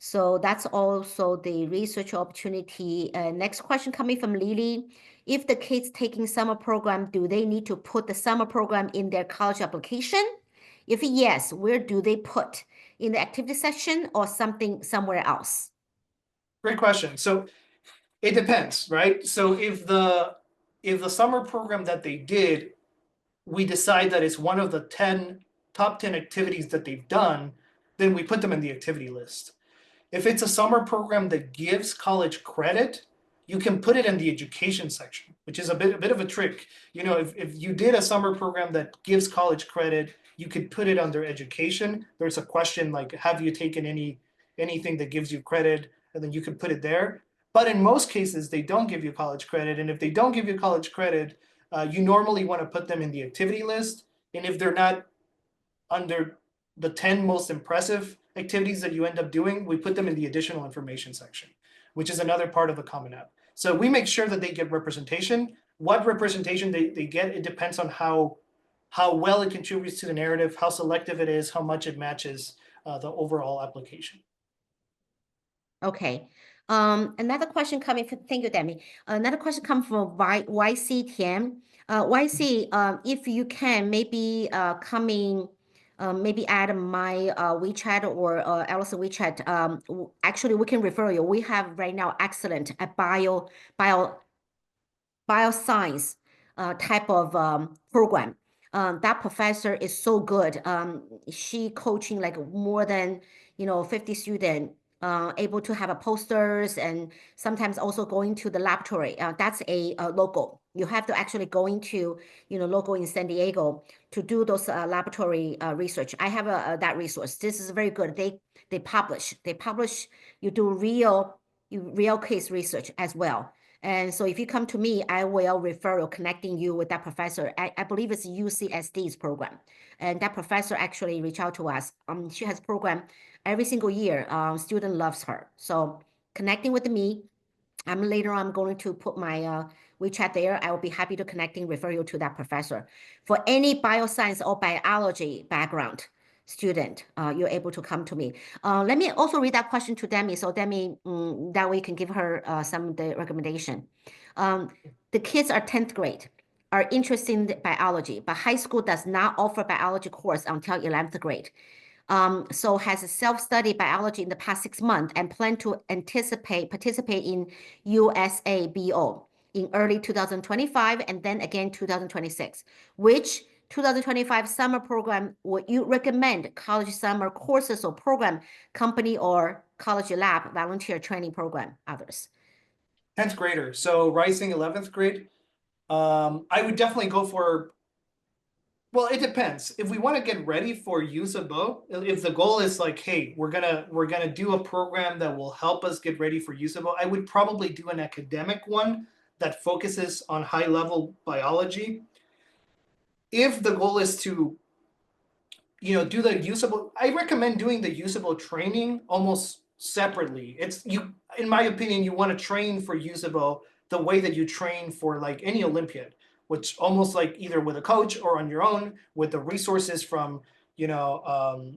So that's also the research opportunity. Next question coming from Lily. If the kids taking summer program, do they need to put the summer program in their college application? If yes, where do they put? In the activity section or somewhere else? Great question. So it depends, right? So if the summer program that they did, we decide that it's one of the top 10 activities that they've done, then we put them in the activity list. If it's a summer program that gives college credit, you can put it in the education section, which is a bit of a trick. If you did a summer program that gives college credit, you could put it under education. There's a question like, have you taken anything that gives you credit? And then you can put it there. But in most cases, they don't give you college credit. And if they don't give you college credit, you normally want to put them in the activity list. And if they're not under the 10 most impressive activities that you end up doing, we put them in the additional information section, which is another part of the Common App. So we make sure that they get representation. What representation they get, it depends on how well it contributes to the narrative, how selective it is, how much it matches the overall application. Okay. Another question coming from, thank you, Demi. Another question comes from YC Tian. YC, if you can, maybe maybe add my WeChat or Allison WeChat. Actually, we can refer you. We have right now excellent at bioscience type of program. That professor is so good. She coaching like more than 50 students. Able to have posters and sometimes also going to the laboratory. That's a local. You have to actually go into local in San Diego to do those laboratory research. I have that resource. This is very good. They publish. You do real case research as well. And so if you come to me, I will refer or connecting you with that professor. I believe it's UCSD's program. And that professor actually reached out to us. She has program every single year. Student loves her. So connecting with me, Later on, I'm going to put my WeChat there. I will be happy to refer you to that professor. For any bioscience or biology background student, you're able to come to me. Let me also read that question to Demi. So Demi, that way you can give her some of the recommendation. The kids are 10th grade, are interested in biology, but high school does not offer biology course until 11th grade. So has self-studied biology in the past 6 months and plan to participate in USABO in early 2025 and then again 2026. Which 2025 summer program would you recommend? College summer courses or program, company or college lab, volunteer training program, others? 10th grader, so rising 11th grade. I would definitely go for, well, it depends. If we want to get ready for USABO, if the goal is like, hey, we're gonna do a program that will help us get ready for USABO, I would probably do an academic one that focuses on high-level biology. If the goal is to, do the USABO, I recommend doing the USABO training almost separately. In my opinion, you want to train for USABO the way that you train for like any Olympiad, which almost like either with a coach or on your own with the resources from USABO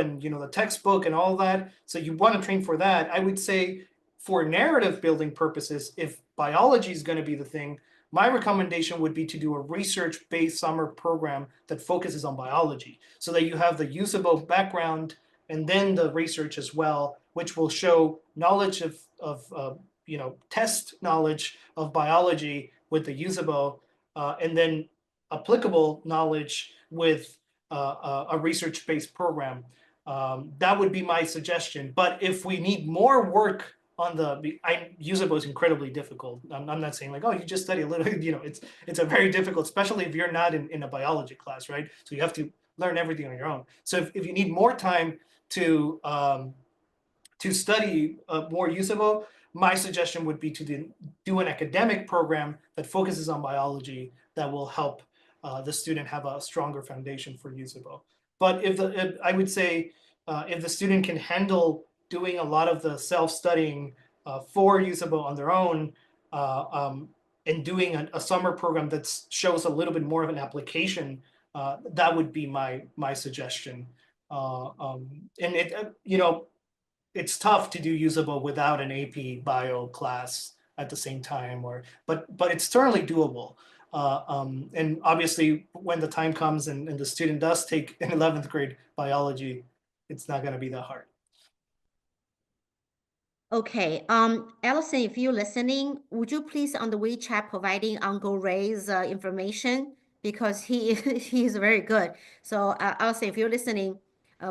and the textbook and all that. So you want to train for that. I would say for narrative building purposes, if biology is going to be the thing, my recommendation would be to do a research-based summer program that focuses on biology, so that you have the USABO background and then the research as well, which will show knowledge of test knowledge of biology with the USABO, and then applicable knowledge with a research-based program. That would be my suggestion. But if we need more work on USABO is incredibly difficult. I'm not saying like, oh, you just study a little, it's a very difficult, especially if you're not in a biology class, right? So you have to learn everything on your own. So if you need more time to study more USABO, my suggestion would be to do an academic program that focuses on biology that will help the student have a stronger foundation for USABO. But I would say if the student can handle doing a lot of the self-studying for USABO on their own, and doing a summer program that shows a little bit more of an application, that would be my suggestion. And it's tough to do USABO without an AP bio class at the same time, but it's certainly doable. And obviously, when the time comes and the student does take an 11th grade biology, it's not going to be that hard. Okay, Allison, if you're listening, would you please on the WeChat providing Uncle Ray's information, because he is very good. So Allison, if you're listening,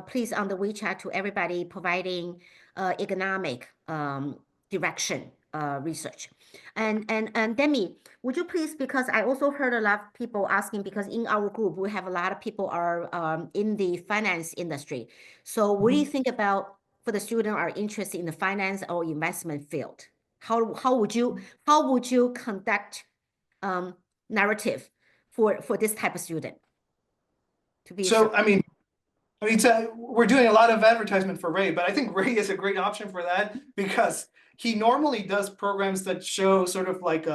please on the WeChat to everybody providing economic direction research. And Demi, would you please, because I also heard a lot of people asking, because in our group we have a lot of people are in the finance industry. So what do you think about for the student are interested in the finance or investment field? How would you conduct narrative for this type of student to be? So we're doing a lot of advertisement for Ray, but I think Ray is a great option for that, because he normally does programs that show sort of like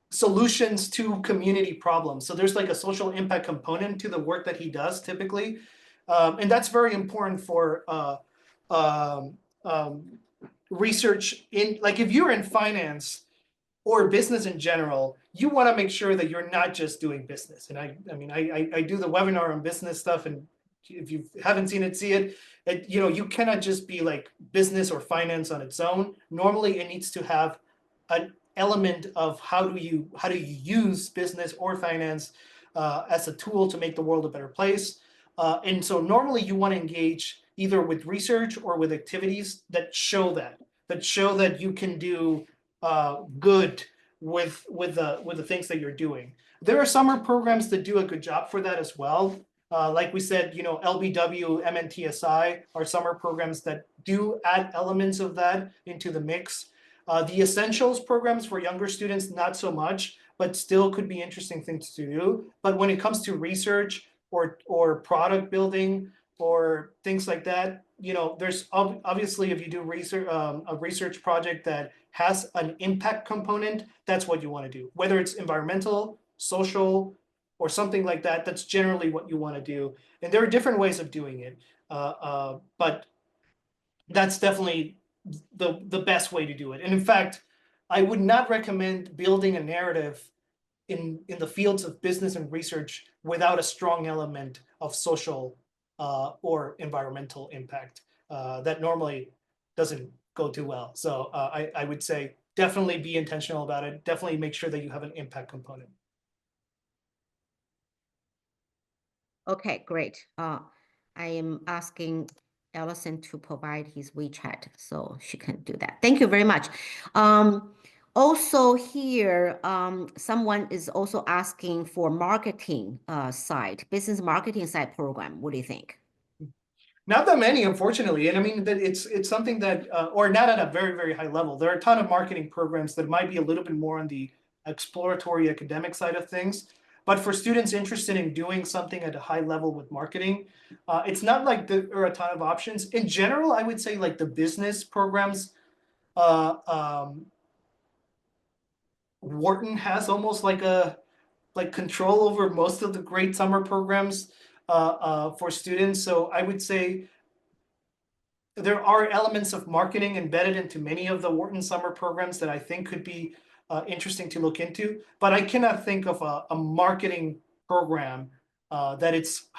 solutions to community problems. So there's like a social impact component to the work that he does typically. And that's very important for research in, like, if you're in finance or business in general, you want to make sure that you're not just doing business. And I do the webinar on business stuff, and if you haven't seen it, see it. You cannot just be like business or finance on its own. Normally, it needs to have an element of how do you use business or finance as a tool to make the world a better place. And so normally you want to engage either with research or with activities that show that you can do good with the things that you're doing. There are summer programs that do a good job for that as well. Like we said, LBW, MNTSI are summer programs that do add elements of that into the mix. The essentials programs for younger students, not so much, but still could be interesting things to do. But when it comes to research or product building or things like that, there's obviously if you do research, a research project that has an impact component, that's what you want to do. Whether it's environmental, social, or something like that, that's generally what you want to do. And there are different ways of doing it, but that's definitely the best way to do it. And in fact, I would not recommend building a narrative in the fields of business and research without a strong element of social or environmental impact. That normally doesn't go too well. So I would say definitely be intentional about it. Definitely make sure that you have an impact component. Okay, great. I am asking Ellison to provide his WeChat so she can do that. Thank you very much. Also here, someone is also asking for marketing side, business marketing side program. What do you think? Not that many, unfortunately. And I mean, that it's something that, or not at a very, very high level. There are a ton of marketing programs that might be a little bit more on the exploratory academic side of things. But for students interested in doing something at a high level with marketing, it's not like there are a ton of options. In general, I would say like the business programs, Wharton has almost like control over most of the great summer programs for students. So I would say there are elements of marketing embedded into many of the Wharton summer programs that I think could be interesting to look into, but I cannot think of a marketing program that it's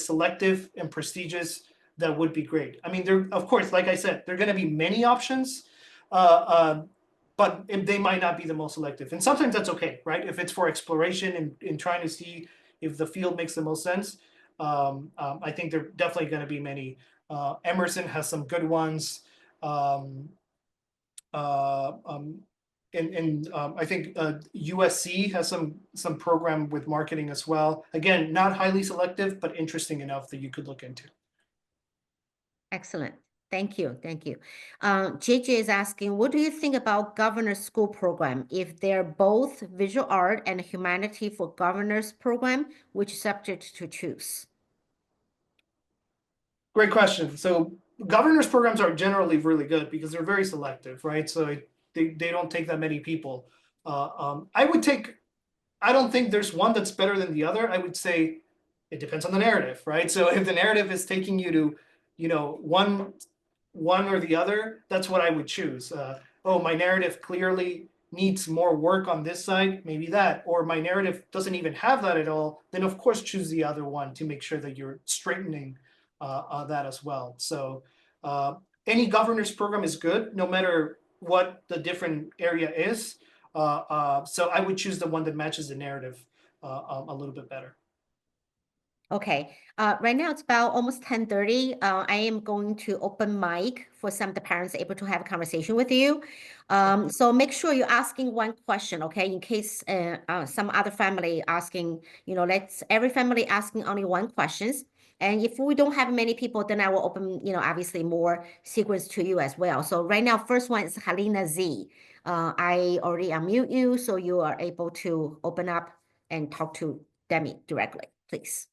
selective and prestigious that would be great. I mean, there, of course, like I said, there are going to be many options, but they might not be the most selective. And sometimes that's okay, right? If it's for exploration and trying to see if the field makes the most sense, I think there are definitely going to be many. Emerson has some good ones. I think USC has some program with marketing as well. Again, not highly selective, but interesting enough that you could look into. Excellent. Thank you. Thank you. JJ is asking, what do you think about governor's school program? If they're both visual art and humanity for governor's program, which subject to choose? Great question. So governor's programs are generally really good because they're very selective, right? So they don't take that many people. I don't think there's one that's better than the other. I would say it depends on the narrative, right? So if the narrative is taking you to, one or the other, that's what I would choose. Oh, my narrative clearly needs more work on this side, maybe that, or my narrative doesn't even have that at all, then of course choose the other one to make sure that you're straightening that as well. So any governor's program is good, no matter what the different area is. So I would choose the one that matches the narrative a little bit better. Okay, right now it's about almost 10:30. I am going to open mic for some of the parents able to have a conversation with you. So make sure you're asking one question, okay? In case some other family asking, let's every family asking only one questions. And if we don't have many people, then I will open, obviously more sequence to you as well. So right now, first one is Helena Z. I already unmute you, so you are able to open up and talk to Demi directly, please.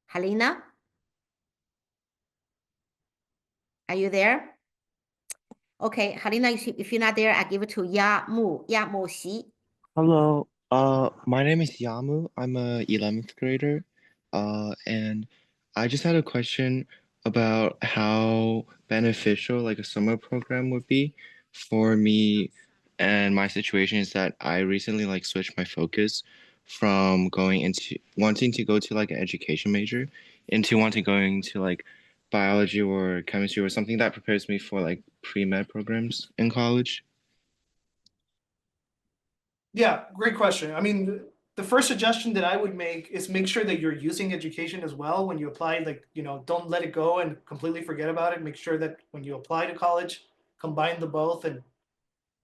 Helena? Are you there? Okay, Helena, if you're not there, I give it to Yamu Xi. Hello, my name is Yamu. I'm a 11th grader, and I just had a question about how beneficial like a summer program would be for me. And my situation is that I recently like switched my focus from wanting to go to like an education major into going to like biology or chemistry or something that prepares me for like pre-med programs in college. Yeah, great question. I mean, the first suggestion that I would make is make sure that you're using education as well when you apply. Like, don't let it go and completely forget about it. Make sure that when you apply to college, combine the both and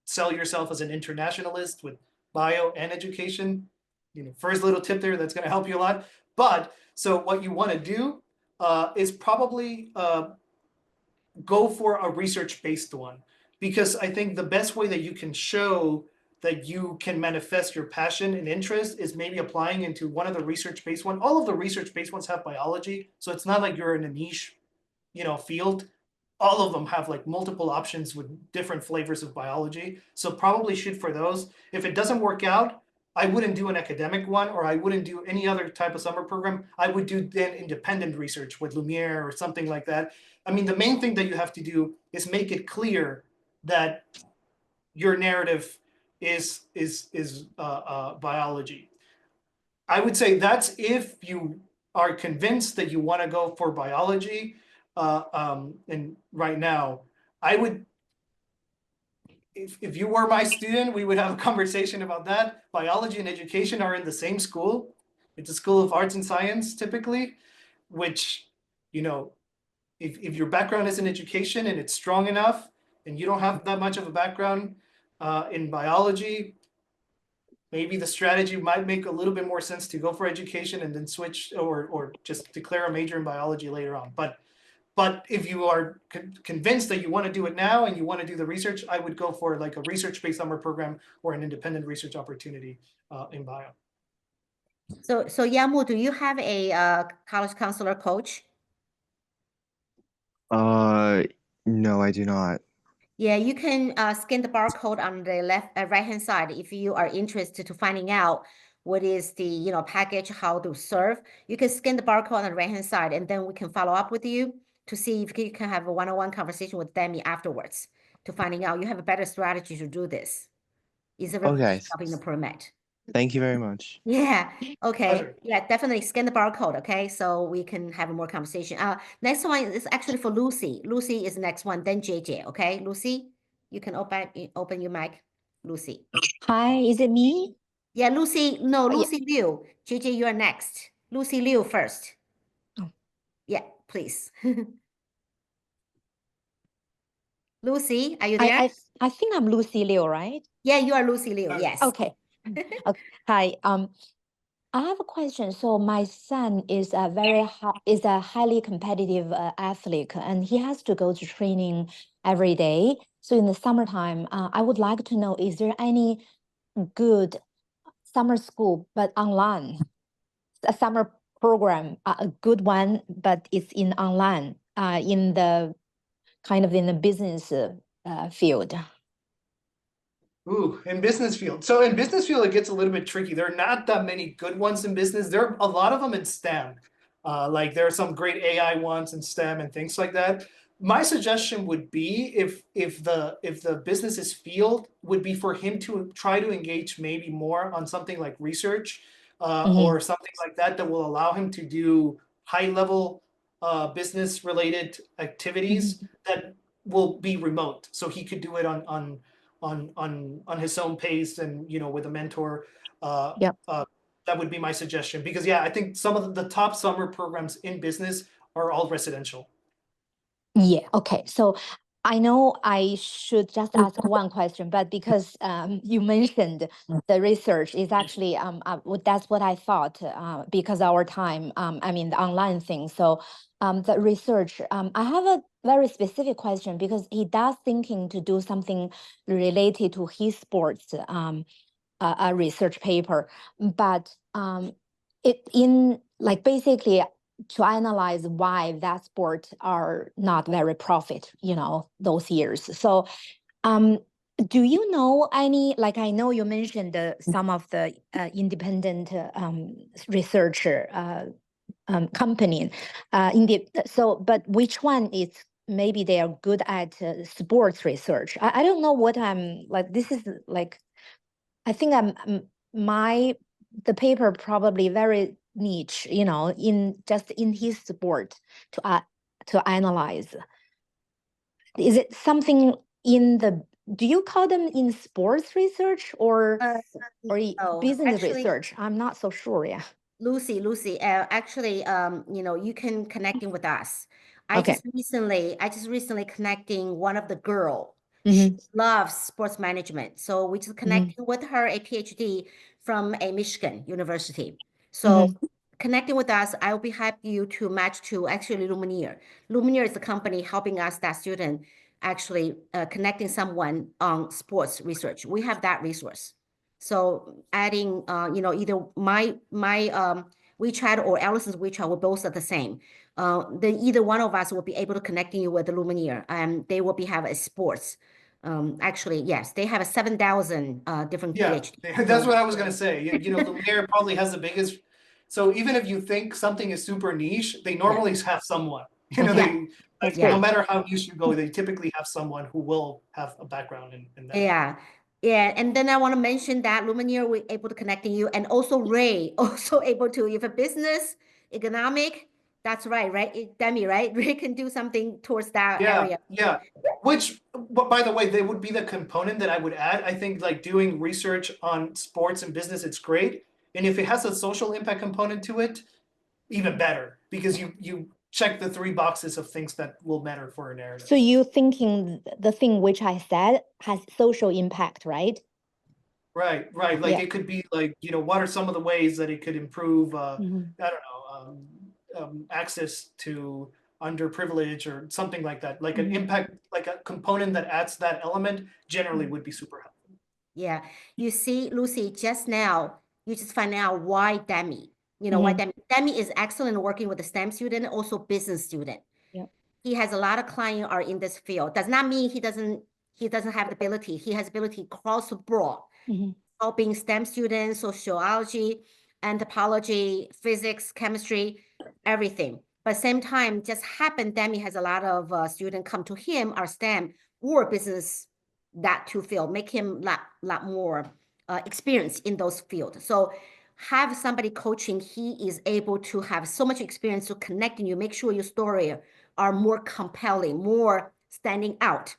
sell yourself as an internationalist with bio and education. First little tip there that's going to help you a lot. But so what you want to do is probably go for a research-based one, because I think the best way that you can show that you can manifest your passion and interest is maybe applying into one of the research-based ones. All of the research-based ones have biology, so it's not like you're in a niche, field. All of them have like multiple options with different flavors of biology. So probably shoot for those. If it doesn't work out, I wouldn't do an academic one, or I wouldn't do any other type of summer program. I would do then independent research with Lumiere or something like that. I mean, the main thing that you have to do is make it clear that your narrative is biology. I would say that's if you are convinced that you want to go for biology. And right now, I would, if you were my student, we would have a conversation about that. Biology and education are in the same school. It's a school of arts and science typically, which, if your background is in education and it's strong enough, and you don't have that much of a background in biology, maybe the strategy might make a little bit more sense to go for education and then switch or just declare a major in biology later on. But if you are convinced that you want to do it now and you want to do the research, I would go for like a research-based summer program or an independent research opportunity in bio. So Yamu, do you have a college counselor coach? No, I do not. Yeah, you can scan the barcode on the right-hand side if you are interested to finding out what is the package, how to serve. You can scan the barcode on the right-hand side, and then we can follow up with you to see if you can have a one-on-one conversation with Demi afterwards to finding out you have a better strategy to do this. Is it Okay. stopping the permit? Thank you very much. Yeah. Okay. Pleasure. Yeah, definitely scan the barcode. Okay, so we can have more conversation. Next one is actually for Lucy. Lucy is the next one, then JJ. Okay, Lucy, you can open your mic, Lucy. Hi, is it me? Yeah, Lucy. No, yeah. Lucy Liu. JJ, you are next. Lucy Liu first. Oh. Yeah, please. Lucy, are you there? I think I'm Lucy Liu, right? Yeah, you are Lucy Liu. Yes. Okay. Okay. Hi. I have a question. So my son is a highly competitive athlete, and he has to go to training every day. So in the summertime, I would like to know, is there any good summer school, but online, a summer program, a good one, but it's in online, in the business field? Ooh, in business field. So in business field, it gets a little bit tricky. There are not that many good ones in business. There are a lot of them in STEM. Like there are some great AI ones in STEM and things like that. My suggestion would be if the business's field would be for him to try to engage maybe more on something like research or something like that will allow him to do high level business related activities that will be remote. So he could do it on his own pace and with a mentor. Yep. That would be my suggestion, because I think some of the top summer programs in business are all residential. Yeah, okay. So I know I should just ask one question, but because you mentioned the research is actually that's what I thought because our time, the online thing. So the research, I have a very specific question because he does thinking to do something related to his sports, a research paper, but basically to analyze why that sport are not very profit, those years. So do you know any, I know you mentioned some of the independent researcher company, but which one is maybe they are good at sports research? I don't know what this is I think the paper probably very niche, in his sport to analyze. Is it something do you call them in sports research or no, business actually, research? I'm not so sure. Yeah. Lucy, actually, you can connecting with us. I Okay. just recently connecting one of the girl. Mm-hmm. She loves sports management. So we just connecting with her a PhD from a Michigan University. So connecting with us, I will be happy you to match to actually Lumiere. Lumiere is the company helping us, that student, actually connecting someone on sports research. We have that resource. So adding, either my WeChat or Allison's WeChat will both are the same. Then either one of us will be able to connecting you with the Lumineer, and they will have a sports. Actually, yes, they have a 7,000 different PhD. That's what I was gonna say. Lumineer probably has the biggest. So even if you think something is super niche, they normally have someone. No matter how niche you go, they typically have someone who will have a background in that. Yeah, and then I want to mention that Lumineer we're able to connecting you, and also Ray also able to, if a business, economic, that's right, Demi, right? Ray can do something towards that area. Yeah, which, by the way, they would be the component that I would add. I think like doing research on sports and business, it's great. And if it has a social impact component to it, even better, because you check the 3 boxes of things that will matter for a narrative. So you thinking the thing which I said has social impact, right? Right. Like it could be like, what are some of the ways that it could improve, I don't know, access to underprivileged or something like that, like an impact, like a component that adds that element generally would be super helpful. Yeah, you see, Lucy, just now, you just find out why Demi. Why Demi is excellent working with the STEM student, also business student. Yeah. He has a lot of clients are in this field. Does not mean he doesn't have the ability. He has ability across the board, helping STEM students, sociology, anthropology, physics, chemistry, everything. But same time, just happen Demi has a lot of students come to him, our STEM or business, that two field, make him lot more experience in those fields. So have somebody coaching, he is able to have so much experience to connecting you, make sure your story are more compelling, more standing out,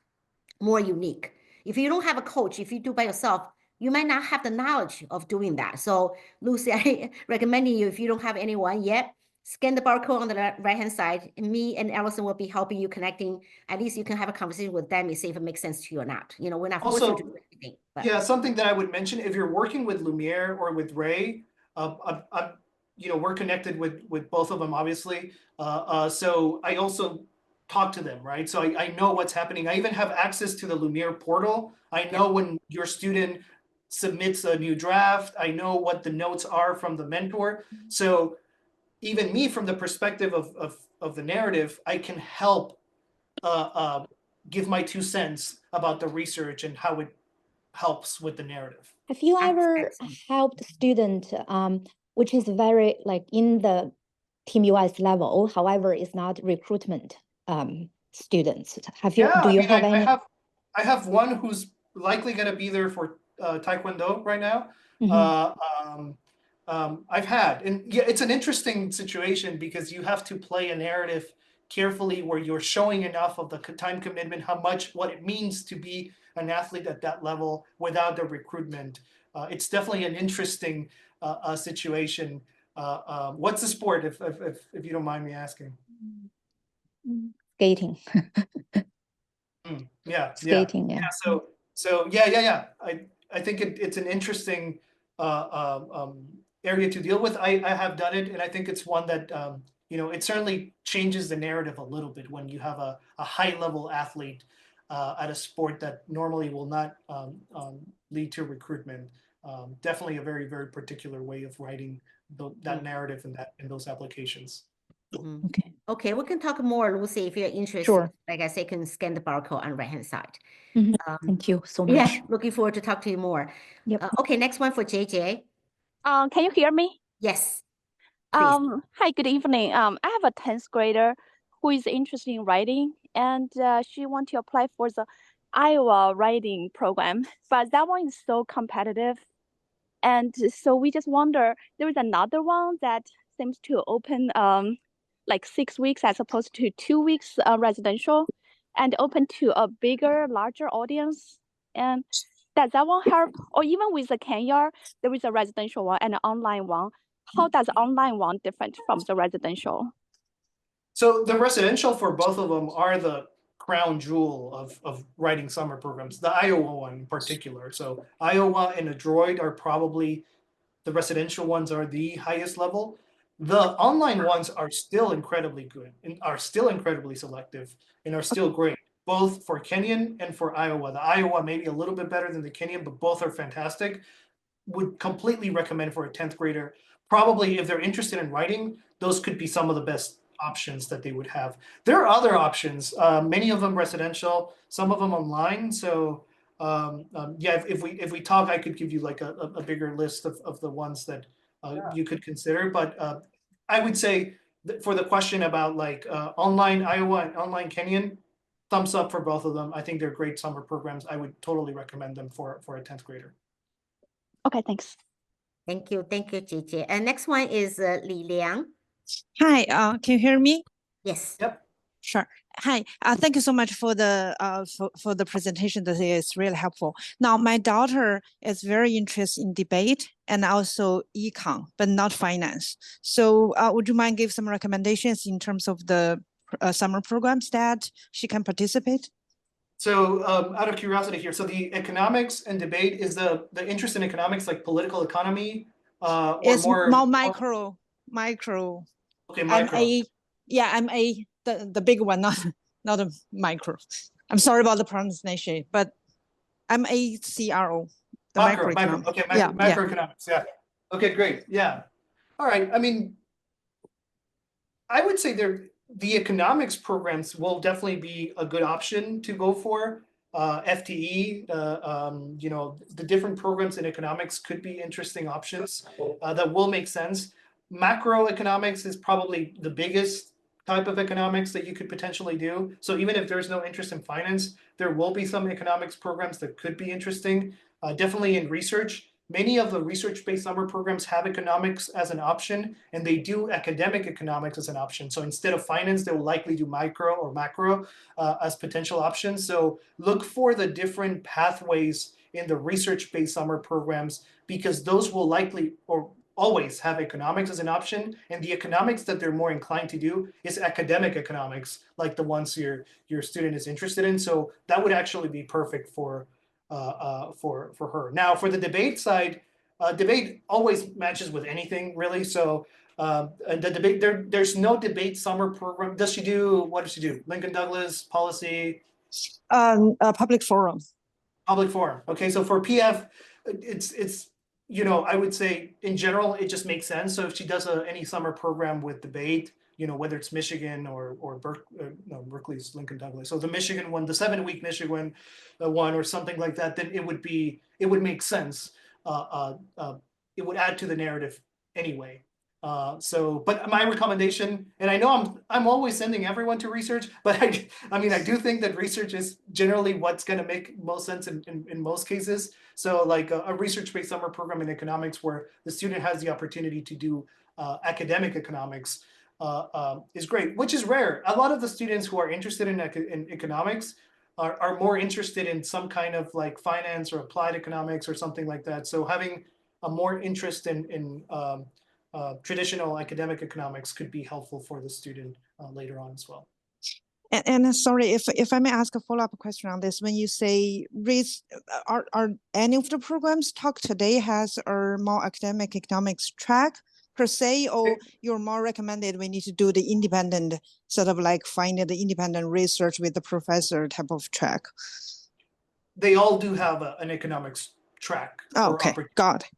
more unique. If you don't have a coach, if you do by yourself, you might not have the knowledge of doing that. So Lucy, I recommending you, if you don't have anyone yet, scan the barcode on the right-hand side, and me and Allison will be helping you connecting. At least you can have a conversation with them and see if it makes sense to you or not. We're not forcing you to do anything. But. Yeah, something that I would mention, if you're working with Lumiere or with Ray, we're connected with both of them, obviously. So I also talk to them, right? So I know what's happening. I even have access to the Lumiere portal. I know when your student submits a new draft. I know what the notes are from the mentor. So even me, from the perspective of the narrative, I can help give my 2 cents about the research and how it helps with the narrative. Have you ever helped a student which is very like in the Team US level, however, it's not recruitment students? Do you have any? I have one who's likely going to be there for Taekwondo right now. I've had, and it's an interesting situation because you have to play a narrative carefully where you're showing enough of the time commitment, what it means to be an athlete at that level without the recruitment. It's definitely an interesting situation. What's the sport, if you don't mind me asking? Skating. Skating. Yeah. So yeah. I think it's an interesting area to deal with. I have done it, and I think it's one that it certainly changes the narrative a little bit when you have a high-level athlete at a sport that normally will not lead to recruitment. Definitely a very, very particular way of writing that narrative and those applications. Okay, we can talk more, Lucy, if you're interested. Sure. Like I say, can scan the barcode on the right-hand side. Thank you so much. Yeah, looking forward to talk to you more. Yep. Okay, next one for JJ. Can you hear me? Yes. Hi, good evening. I have a 10th grader who is interested in writing, and she wants to apply for the Iowa writing program, but that one is so competitive. And so we just wonder, there is another one that seems to open like 6 weeks as opposed to 2 weeks residential, and open to a larger audience. And does that one help? Or even with the Kenya, there is a residential one and an online one. How does the online one different from the residential? So the residential for both of them are the crown jewel of writing summer programs, the Iowa one in particular. So Iowa and Adroit are probably, the residential ones are the highest level. The online ones are still incredibly good and are still incredibly selective and are still great. both for Kenyan and for Iowa. The Iowa may be a little bit better than the Kenyan, but both are fantastic. Would completely recommend for a 10th grader. Probably if they're interested in writing, those could be some of the best options that they would have. There are other options, many of them residential, some of them online. So yeah, if we talk, I could give you like a bigger list of the ones that you could consider. But I would say for the question about like online Iowa and online Kenyan, thumbs up for both of them. I think they're great summer programs. I would totally recommend them for a 10th grader. Okay, thanks. Thank you, JJ. And next one is Li Liang. Hi, can you hear me? Yes. Yep. Sure. Hi, thank you so much for the for the presentation. This is really helpful. Now, my daughter is very interested in debate and also econ, but not finance. So, would you mind give some recommendations in terms of the summer programs that she can participate? So out of curiosity here, so the economics and debate, is the interest in economics like political economy or it's more micro. Okay, micro. I'm the big one, not a micro. I'm sorry about the pronunciation, but I'm a CRO. Macro. Okay, macroeconomics. Yeah. Okay, great. Yeah. All right. I mean, I would say the economics programs will definitely be a good option to go for. FTE, you know, the different programs in economics could be interesting options that will make sense. Macroeconomics is probably the biggest type of economics that you could potentially do. So even if there's no interest in finance, there will be some economics programs that could be interesting. Definitely in research. Many of the research-based summer programs have economics as an option, and they do academic economics as an option. So instead of finance, they will likely do micro or macro as potential options. So look for the different pathways in the research-based summer programs, because those will likely or always have economics as an option. And the economics that they're more inclined to do is academic economics, like the ones your student is interested in. So that would actually be perfect for her. Now, for the debate side, debate always matches with anything, really. So the debate, there's no debate summer program. What does she do? Lincoln Douglas, policy? Public forum. Public forum. Okay, so for PF, it's you know, I would say in general, it just makes sense. So if she does any summer program with debate, you know, whether it's Michigan or Berkeley's Lincoln Douglas. So the Michigan one, the 7-week Michigan one or something like that, then it would make sense. It would add to the narrative anyway. But my recommendation, and I know I'm always sending everyone to research, but I mean, I do think that research is generally what's going to make most sense in most cases. So like a research-based summer program in economics where the student has the opportunity to do academic economics is great, which is rare. A lot of the students who are interested in economics are more interested in some kind of like finance or applied economics or something like that. So having a more interest in traditional academic economics could be helpful for the student later on as well. And sorry, if I may ask a follow-up question on this, when you say are any of the programs talked today has a more academic economics track per se, or you're more recommended we need to do the independent sort of like finding the independent research with the professor type of track? They all do have an economics track. Oh, okay, got it.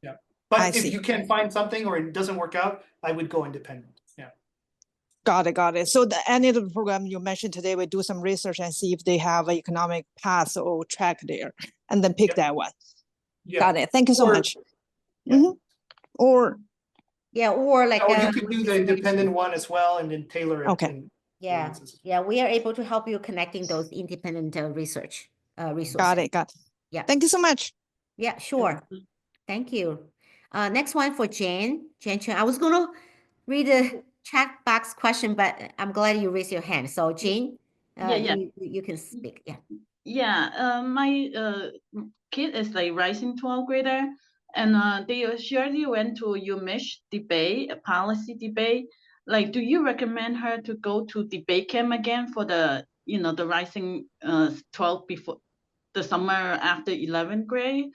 Yeah, but if you can't find something or it doesn't work out, I would go independent. Yeah. Got it. So any of the program you mentioned today, we do some research and see if they have an economic path or track there, and then pick that one. Yeah. Got it. Thank you so much. Yeah. Or like you could do the independent one as well and then tailor it. Okay. Yeah, we are able to help you connecting those independent research resources. Got it. Yeah. Thank you so much. Yeah, sure. Thank you. Next one for Jane Chen. I was going to read the chat box question, but I'm glad you raised your hand. So Jane, you can speak. Yeah. My kid is like rising 12th grader, and they surely went to UMich debate, a policy debate. Like, do you recommend her to go to debate camp again for the rising 12 before the summer after 11th grade,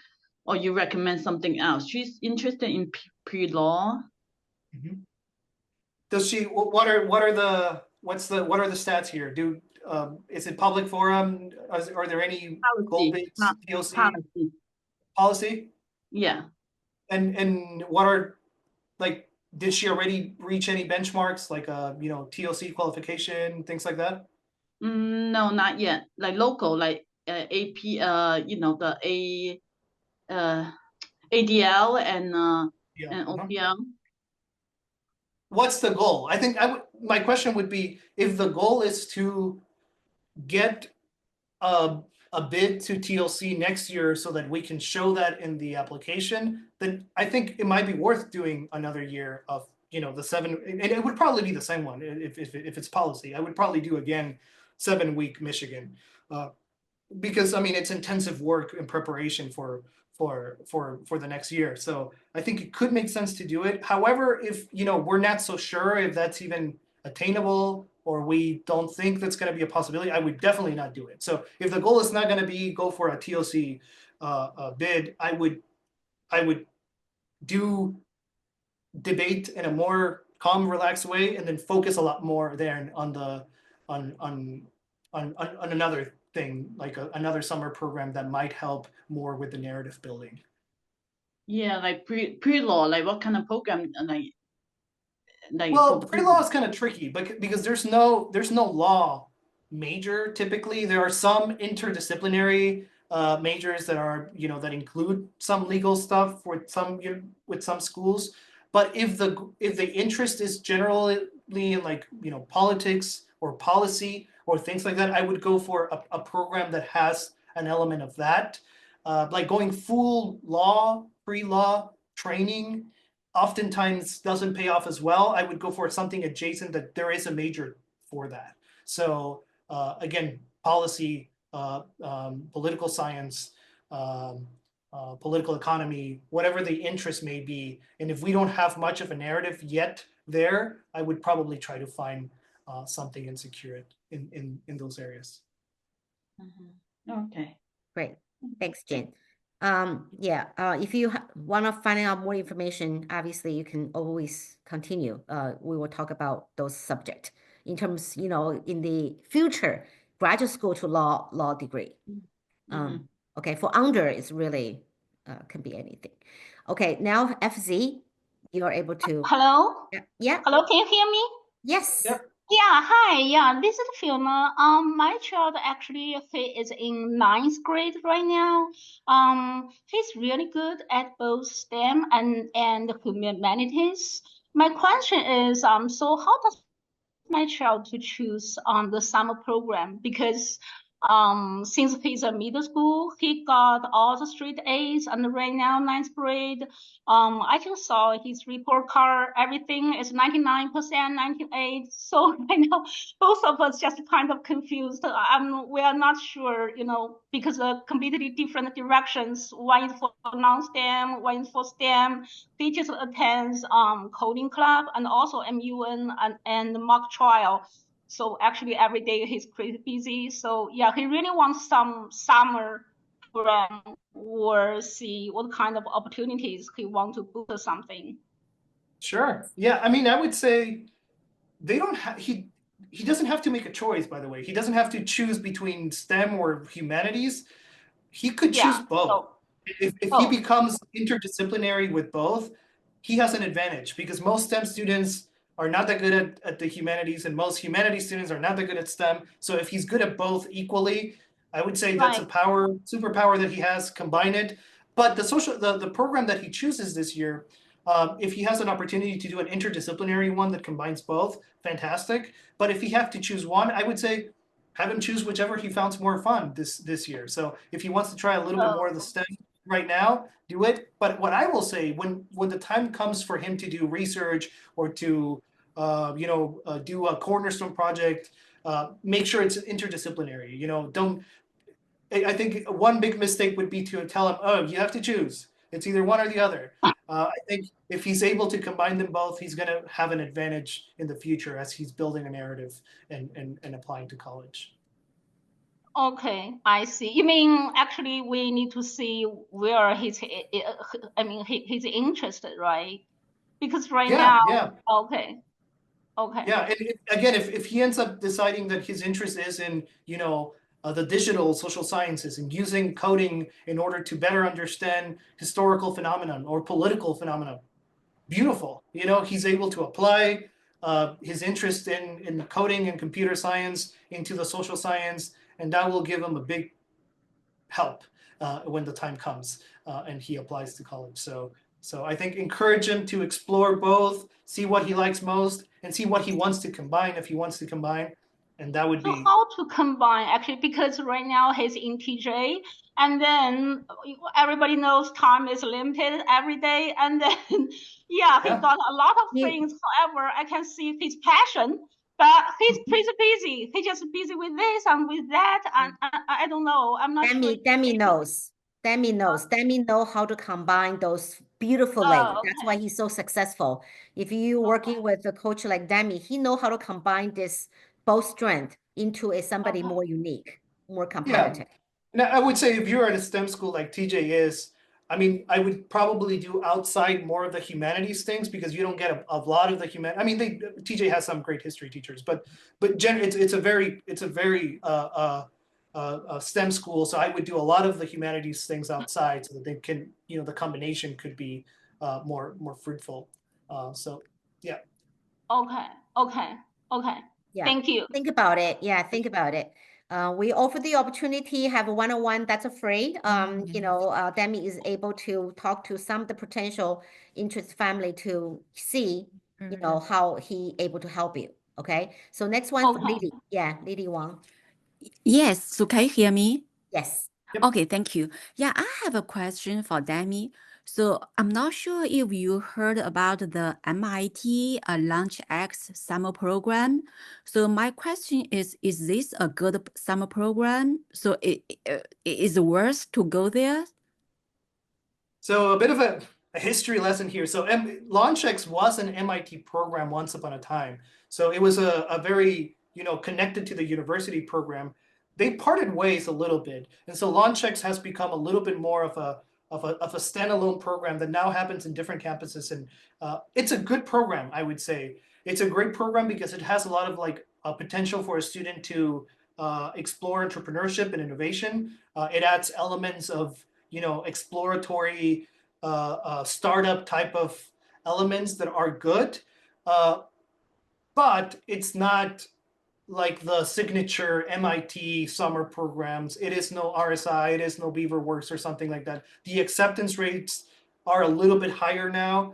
or you recommend something else? She's interested in pre-law. Mm-hmm. Does she? What are the stats here? is it public forum? Are there any goal-based TLC policy? Yeah. And what are, like, did she already reach any benchmarks, like TLC qualification, things like that? No, not yet. Like local, like AP, the ADL and OPL. What's the goal? I think my question would be, if the goal is to get a bid to TLC next year so that we can show that in the application, then I think it might be worth doing another year of, the 7, and it would probably be the same one if it's policy. I would probably do again 7-week Michigan, because I mean it's intensive work in preparation for the next year. So I think it could make sense to do it. However, if we're not so sure if that's even attainable, or we don't think that's going to be a possibility, I would definitely not do it. So if the goal is not going to be go for a TLC bid, I would do debate in a more calm, relaxed way, and then focus a lot more there on another thing, like another summer program that might help more with the narrative building. Yeah, like pre-law, like what kind of program, well, pre-law is kind of tricky, but because there's no law major typically. There are some interdisciplinary majors that are that include some legal stuff with some schools. But if the interest is generally in like politics or policy or things like that, I would go for a program that has an element of that. Like going full law, pre-law training oftentimes doesn't pay off as well. I would go for something adjacent that there is a major for that. So again, policy, political science, political economy, whatever the interest may be. And if we don't have much of a narrative yet there, I would probably try to find something and secure it in those areas. Okay. Great. Thanks, Jane. If you want to find out more information, obviously you can always continue. We will talk about those subjects in terms, in the future, graduate school to law degree. Okay, for under, it's really can be anything. Okay, now FZ, you're able to. Hello? Yeah. Hello, can you hear me? Yes. Yep. Yeah, hi. Yeah, this is Fiona. My child actually he is in 9th grade right now. He's really good at both STEM and humanities. My question is, so how does my child to choose the summer program? Because since he's a middle school, he got all the straight A's, and right now 9th grade, I just saw his report card, everything is 99%, 98. So right now both of us just kind of confused. We are not sure, because completely different directions. One is for non-STEM, one is for STEM. He just attends coding club and also MUN and mock trial. So actually every day he's pretty busy. So yeah, he really wants some summer program or see what kind of opportunities he wants to book or something. Sure. Yeah. I mean, I would say they don't have, he doesn't have to make a choice, by the way. He doesn't have to choose between STEM or humanities. He could choose both. So, if he becomes interdisciplinary with both, he has an advantage, because most STEM students are not that good at the humanities, and most humanities students are not that good at STEM. So if he's good at both equally, I would say that's a superpower that he has. Combine it. But the program that he chooses this year, if he has an opportunity to do an interdisciplinary one that combines both, fantastic. But if he have to choose one, I would say have him choose whichever he finds more fun this year. So if he wants to try a little bit more of the STEM right now, do it. But what I will say, when the time comes for him to do research or to do a cornerstone project, make sure it's interdisciplinary. I think one big mistake would be to tell him, oh, you have to choose. It's either one or the other. I think if he's able to combine them both, he's going to have an advantage in the future as he's building a narrative and applying to college. Okay, I see. You mean actually we need to see where he's interested, right? Because right now, okay. Okay. Yeah, and again, if he ends up deciding that his interest is in, the digital social sciences and using coding in order to better understand historical phenomenon or political phenomenon, beautiful. He's able to apply his interest in coding and computer science into the social science, and that will give him a big help when the time comes and he applies to college. So I think encourage him to explore both, see what he likes most, and see what he wants to combine if he wants to combine. And that would So be how to combine actually, because right now he's in TJ, and then everybody knows time is limited every day, and then he got a lot of things. However, I can see his passion, but he's pretty busy. He's just busy with this and with that, and I don't know. I'm not sure. Demi knows. Demi know how to combine those beautifully. That's why he's so successful. If you're working with a coach like Demi, he know how to combine this both strength into somebody more unique, more competitive. Now, I would say if you're at a STEM school like TJ is, I would probably do outside more of the humanities things because you don't get a lot of the TJ has some great history teachers, but it's a very STEM school, so I would do a lot of the humanities things outside so that they can, the combination could be more fruitful. So yeah. Okay. Yeah. Thank you. Think about it. Yeah, think about it. We offer the opportunity, have a one-on-one that's free. Demi is able to talk to some of the potential interest family to see, how he able to help you. Okay. So next one, Lily. Yeah, Lily Wang. Yes. So can you hear me? Yes. Yep. Okay, thank you. Yeah, I have a question for Demi. So I'm not sure if you heard about the MIT LaunchX summer program. So my question is this a good summer program? So it is worth to go there? So a bit of a history lesson here. So LaunchX was an MIT program once upon a time. So it was a very, connected to the university program. They parted ways a little bit. And so LaunchX has become a little bit more of a standalone program that now happens in different campuses. And it's a good program, I would say. It's a great program because it has a lot of potential for a student to explore entrepreneurship and innovation. It adds elements of, exploratory startup type of elements that are good. But it's not like the signature MIT summer programs. It is no RSI, it is no Beaverworks or something like that. The acceptance rates are a little bit higher now,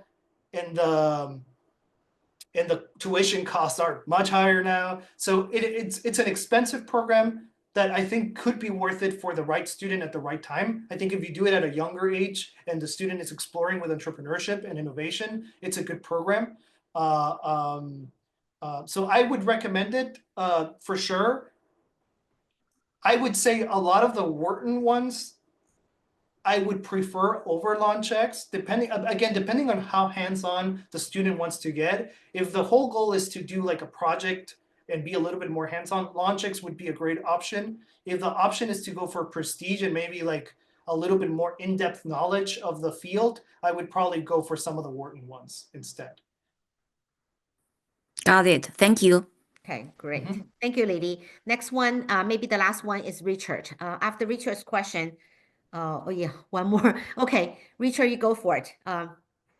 and the tuition costs are much higher now. So it's an expensive program that I think could be worth it for the right student at the right time. I think if you do it at a younger age and the student is exploring with entrepreneurship and innovation, it's a good program. So I would recommend it for sure. I would say a lot of the Wharton ones, I would prefer over LaunchX, depending on how hands-on the student wants to get. If the whole goal is to do like a project and be a little bit more hands-on, LaunchX would be a great option. If the option is to go for prestige and maybe like a little bit more in-depth knowledge of the field, I would probably go for some of the Wharton ones instead. Got it. Thank you. Okay, great. Thank you, Lily. Next one, maybe the last one is Richard. After Richard's question, one more. Okay, Richard, you go for it.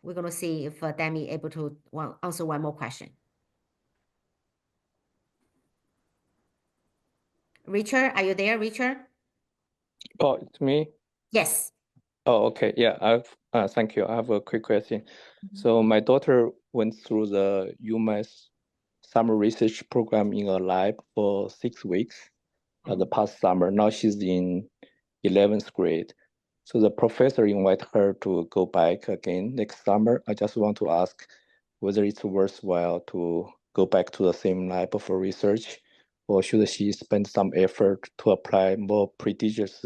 We're going to see if Demi able to answer one more question. Richard, are you there, Richard? Oh, it's me? Yes. Oh, okay. Yeah, thank you. I have a quick question. So my daughter went through the UMass summer research program in a lab for 6 weeks the past summer. Now she's in 11th grade. So the professor invited her to go back again next summer. I just want to ask whether it's worthwhile to go back to the same lab for research, or should she spend some effort to apply more prestigious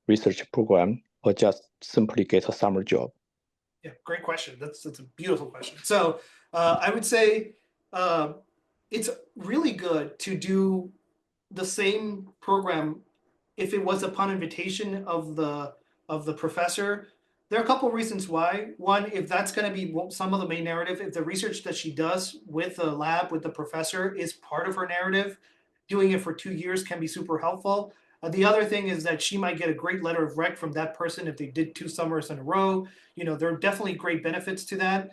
research program, or just simply get a summer job? Yeah, great question. That's a beautiful question. So I would say it's really good to do the same program if it was upon invitation of the professor. There are a couple of reasons why. One, if that's going to be some of the main narrative, if the research that she does with the lab, with the professor, is part of her narrative, doing it for 2 years can be super helpful. The other thing is that she might get a great letter of rec from that person if they did 2 summers in a row. You know, there are definitely great benefits to that.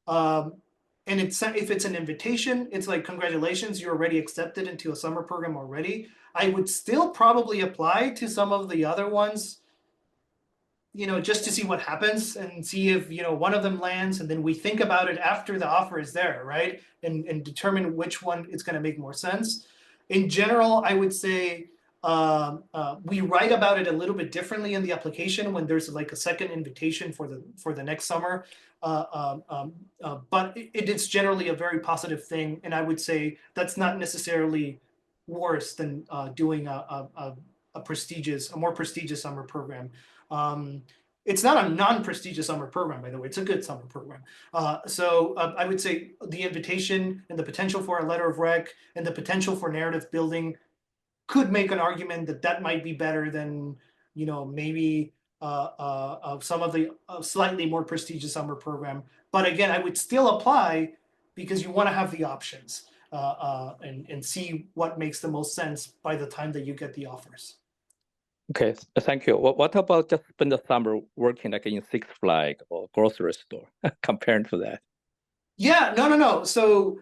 And if it's an invitation, it's like, congratulations, you're already accepted into a summer program already. I would still probably apply to some of the other ones, you know, just to see what happens and see if, you know, one of them lands, and then we think about it after the offer is there, right? And determine which one is going to make more sense. In general, I would say we write about it a little bit differently in the application when there's like a second invitation for the next summer. But it's generally a very positive thing, and I would say that's not necessarily worse than doing a more prestigious summer program. It's not a non-prestigious summer program, by the way. It's a good summer program. So I would say the invitation and the potential for a letter of rec and the potential for narrative building could make an argument that that might be better than, you know, maybe some of the slightly more prestigious summer program. But again, I would still apply because you want to have the options and see what makes the most sense by the time that you get the offers. Okay, thank you. What about just spend the summer working like in Six Flags or grocery store compared to that? Yeah, no. So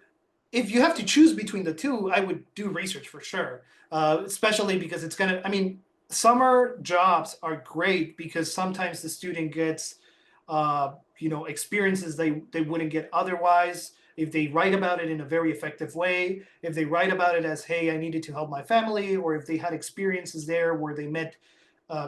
if you have to choose between the two, I would do research for sure, especially because it's gonna, I mean, summer jobs are great because sometimes the student gets, you know, experiences they wouldn't get otherwise. If they write about it in a very effective way, if they write about it as, hey, I needed to help my family, or if they had experiences there where they met,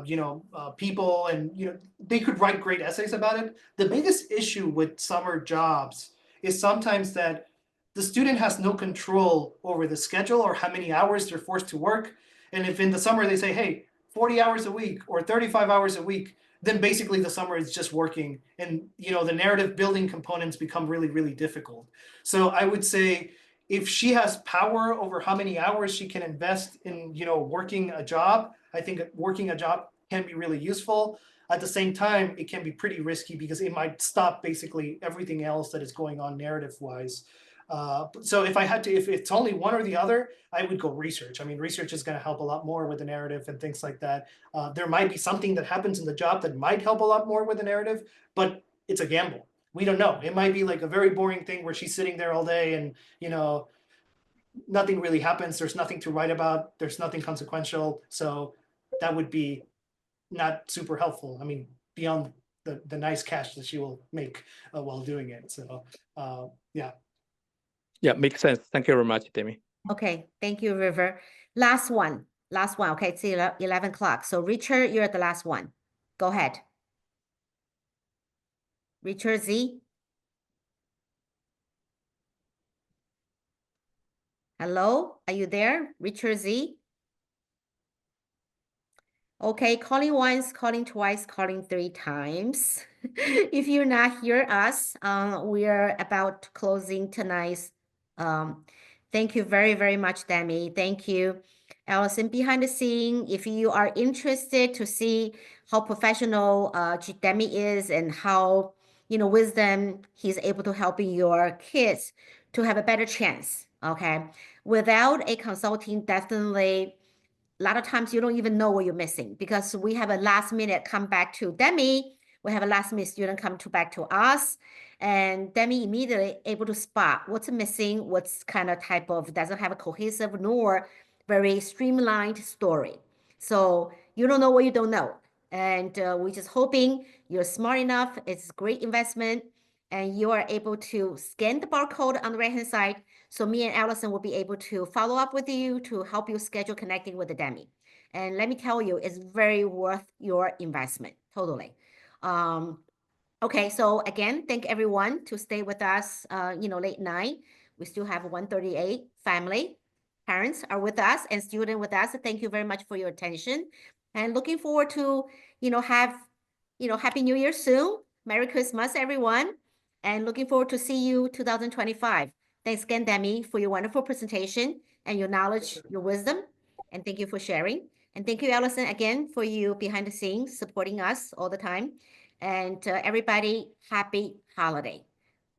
you know, people, and, you know, they could write great essays about it. The biggest issue with summer jobs is sometimes that the student has no control over the schedule or how many hours they're forced to work. And if in the summer they say, hey, 40 hours a week or 35 hours a week, then basically the summer is just working, and, you know, the narrative building components become really, really difficult. So I would say if she has power over how many hours she can invest in, you know, working a job, I think working a job can be really useful. At the same time, it can be pretty risky because it might stop basically everything else that is going on narrative wise. So if it's only one or the other, I would go research. I mean, research is going to help a lot more with the narrative and things like that. There might be something that happens in the job that might help a lot more with the narrative, but it's a gamble. We don't know. It might be like a very boring thing where she's sitting there all day and, you know, nothing really happens. There's nothing to write about. There's nothing consequential. So that would be not super helpful. I mean, beyond the nice cash that she will make while doing it. So yeah. Yeah, makes sense. Thank you very much, Demi. Okay, thank you, River. Last one. Okay, it's 11 o'clock. So Richard, you're the last one. Go ahead. Richard Z. Hello, are you there? Richard Z. Okay, calling once, calling twice, calling 3 times. If you're not hear us, we are about closing tonight's. Thank you very, very much, Demi. Thank you. Allison, behind the scene, if you are interested to see how professional Demi is and how, you know, wisdom he's able to help your kids to have a better chance, okay? Without a consulting, definitely, a lot of times you don't even know what you're missing because we have a last minute come back to Demi. We have a last minute student come back to us, and Demi immediately able to spot what's missing, what's kind of type of doesn't have a cohesive nor very streamlined story. So you don't know what you don't know. And we're just hoping you're smart enough. It's a great investment, and you are able to scan the barcode on the right-hand side. So me and Allison will be able to follow up with you to help you schedule connecting with the Demi. And let me tell you, it's very worth your investment, totally. Okay, so again, thank everyone to stay with us, you know, late night. We still have 138 family, parents are with us and student with us. Thank you very much for your attention, and looking forward to, you know, have, you know, Happy New Year soon. Merry Christmas, everyone. And looking forward to see you 2025. Thanks again, Demi, for your wonderful presentation and your knowledge, your wisdom. And thank you for sharing. And thank you, Allison, again, for you behind the scenes, supporting us all the time. and everybody happy holiday.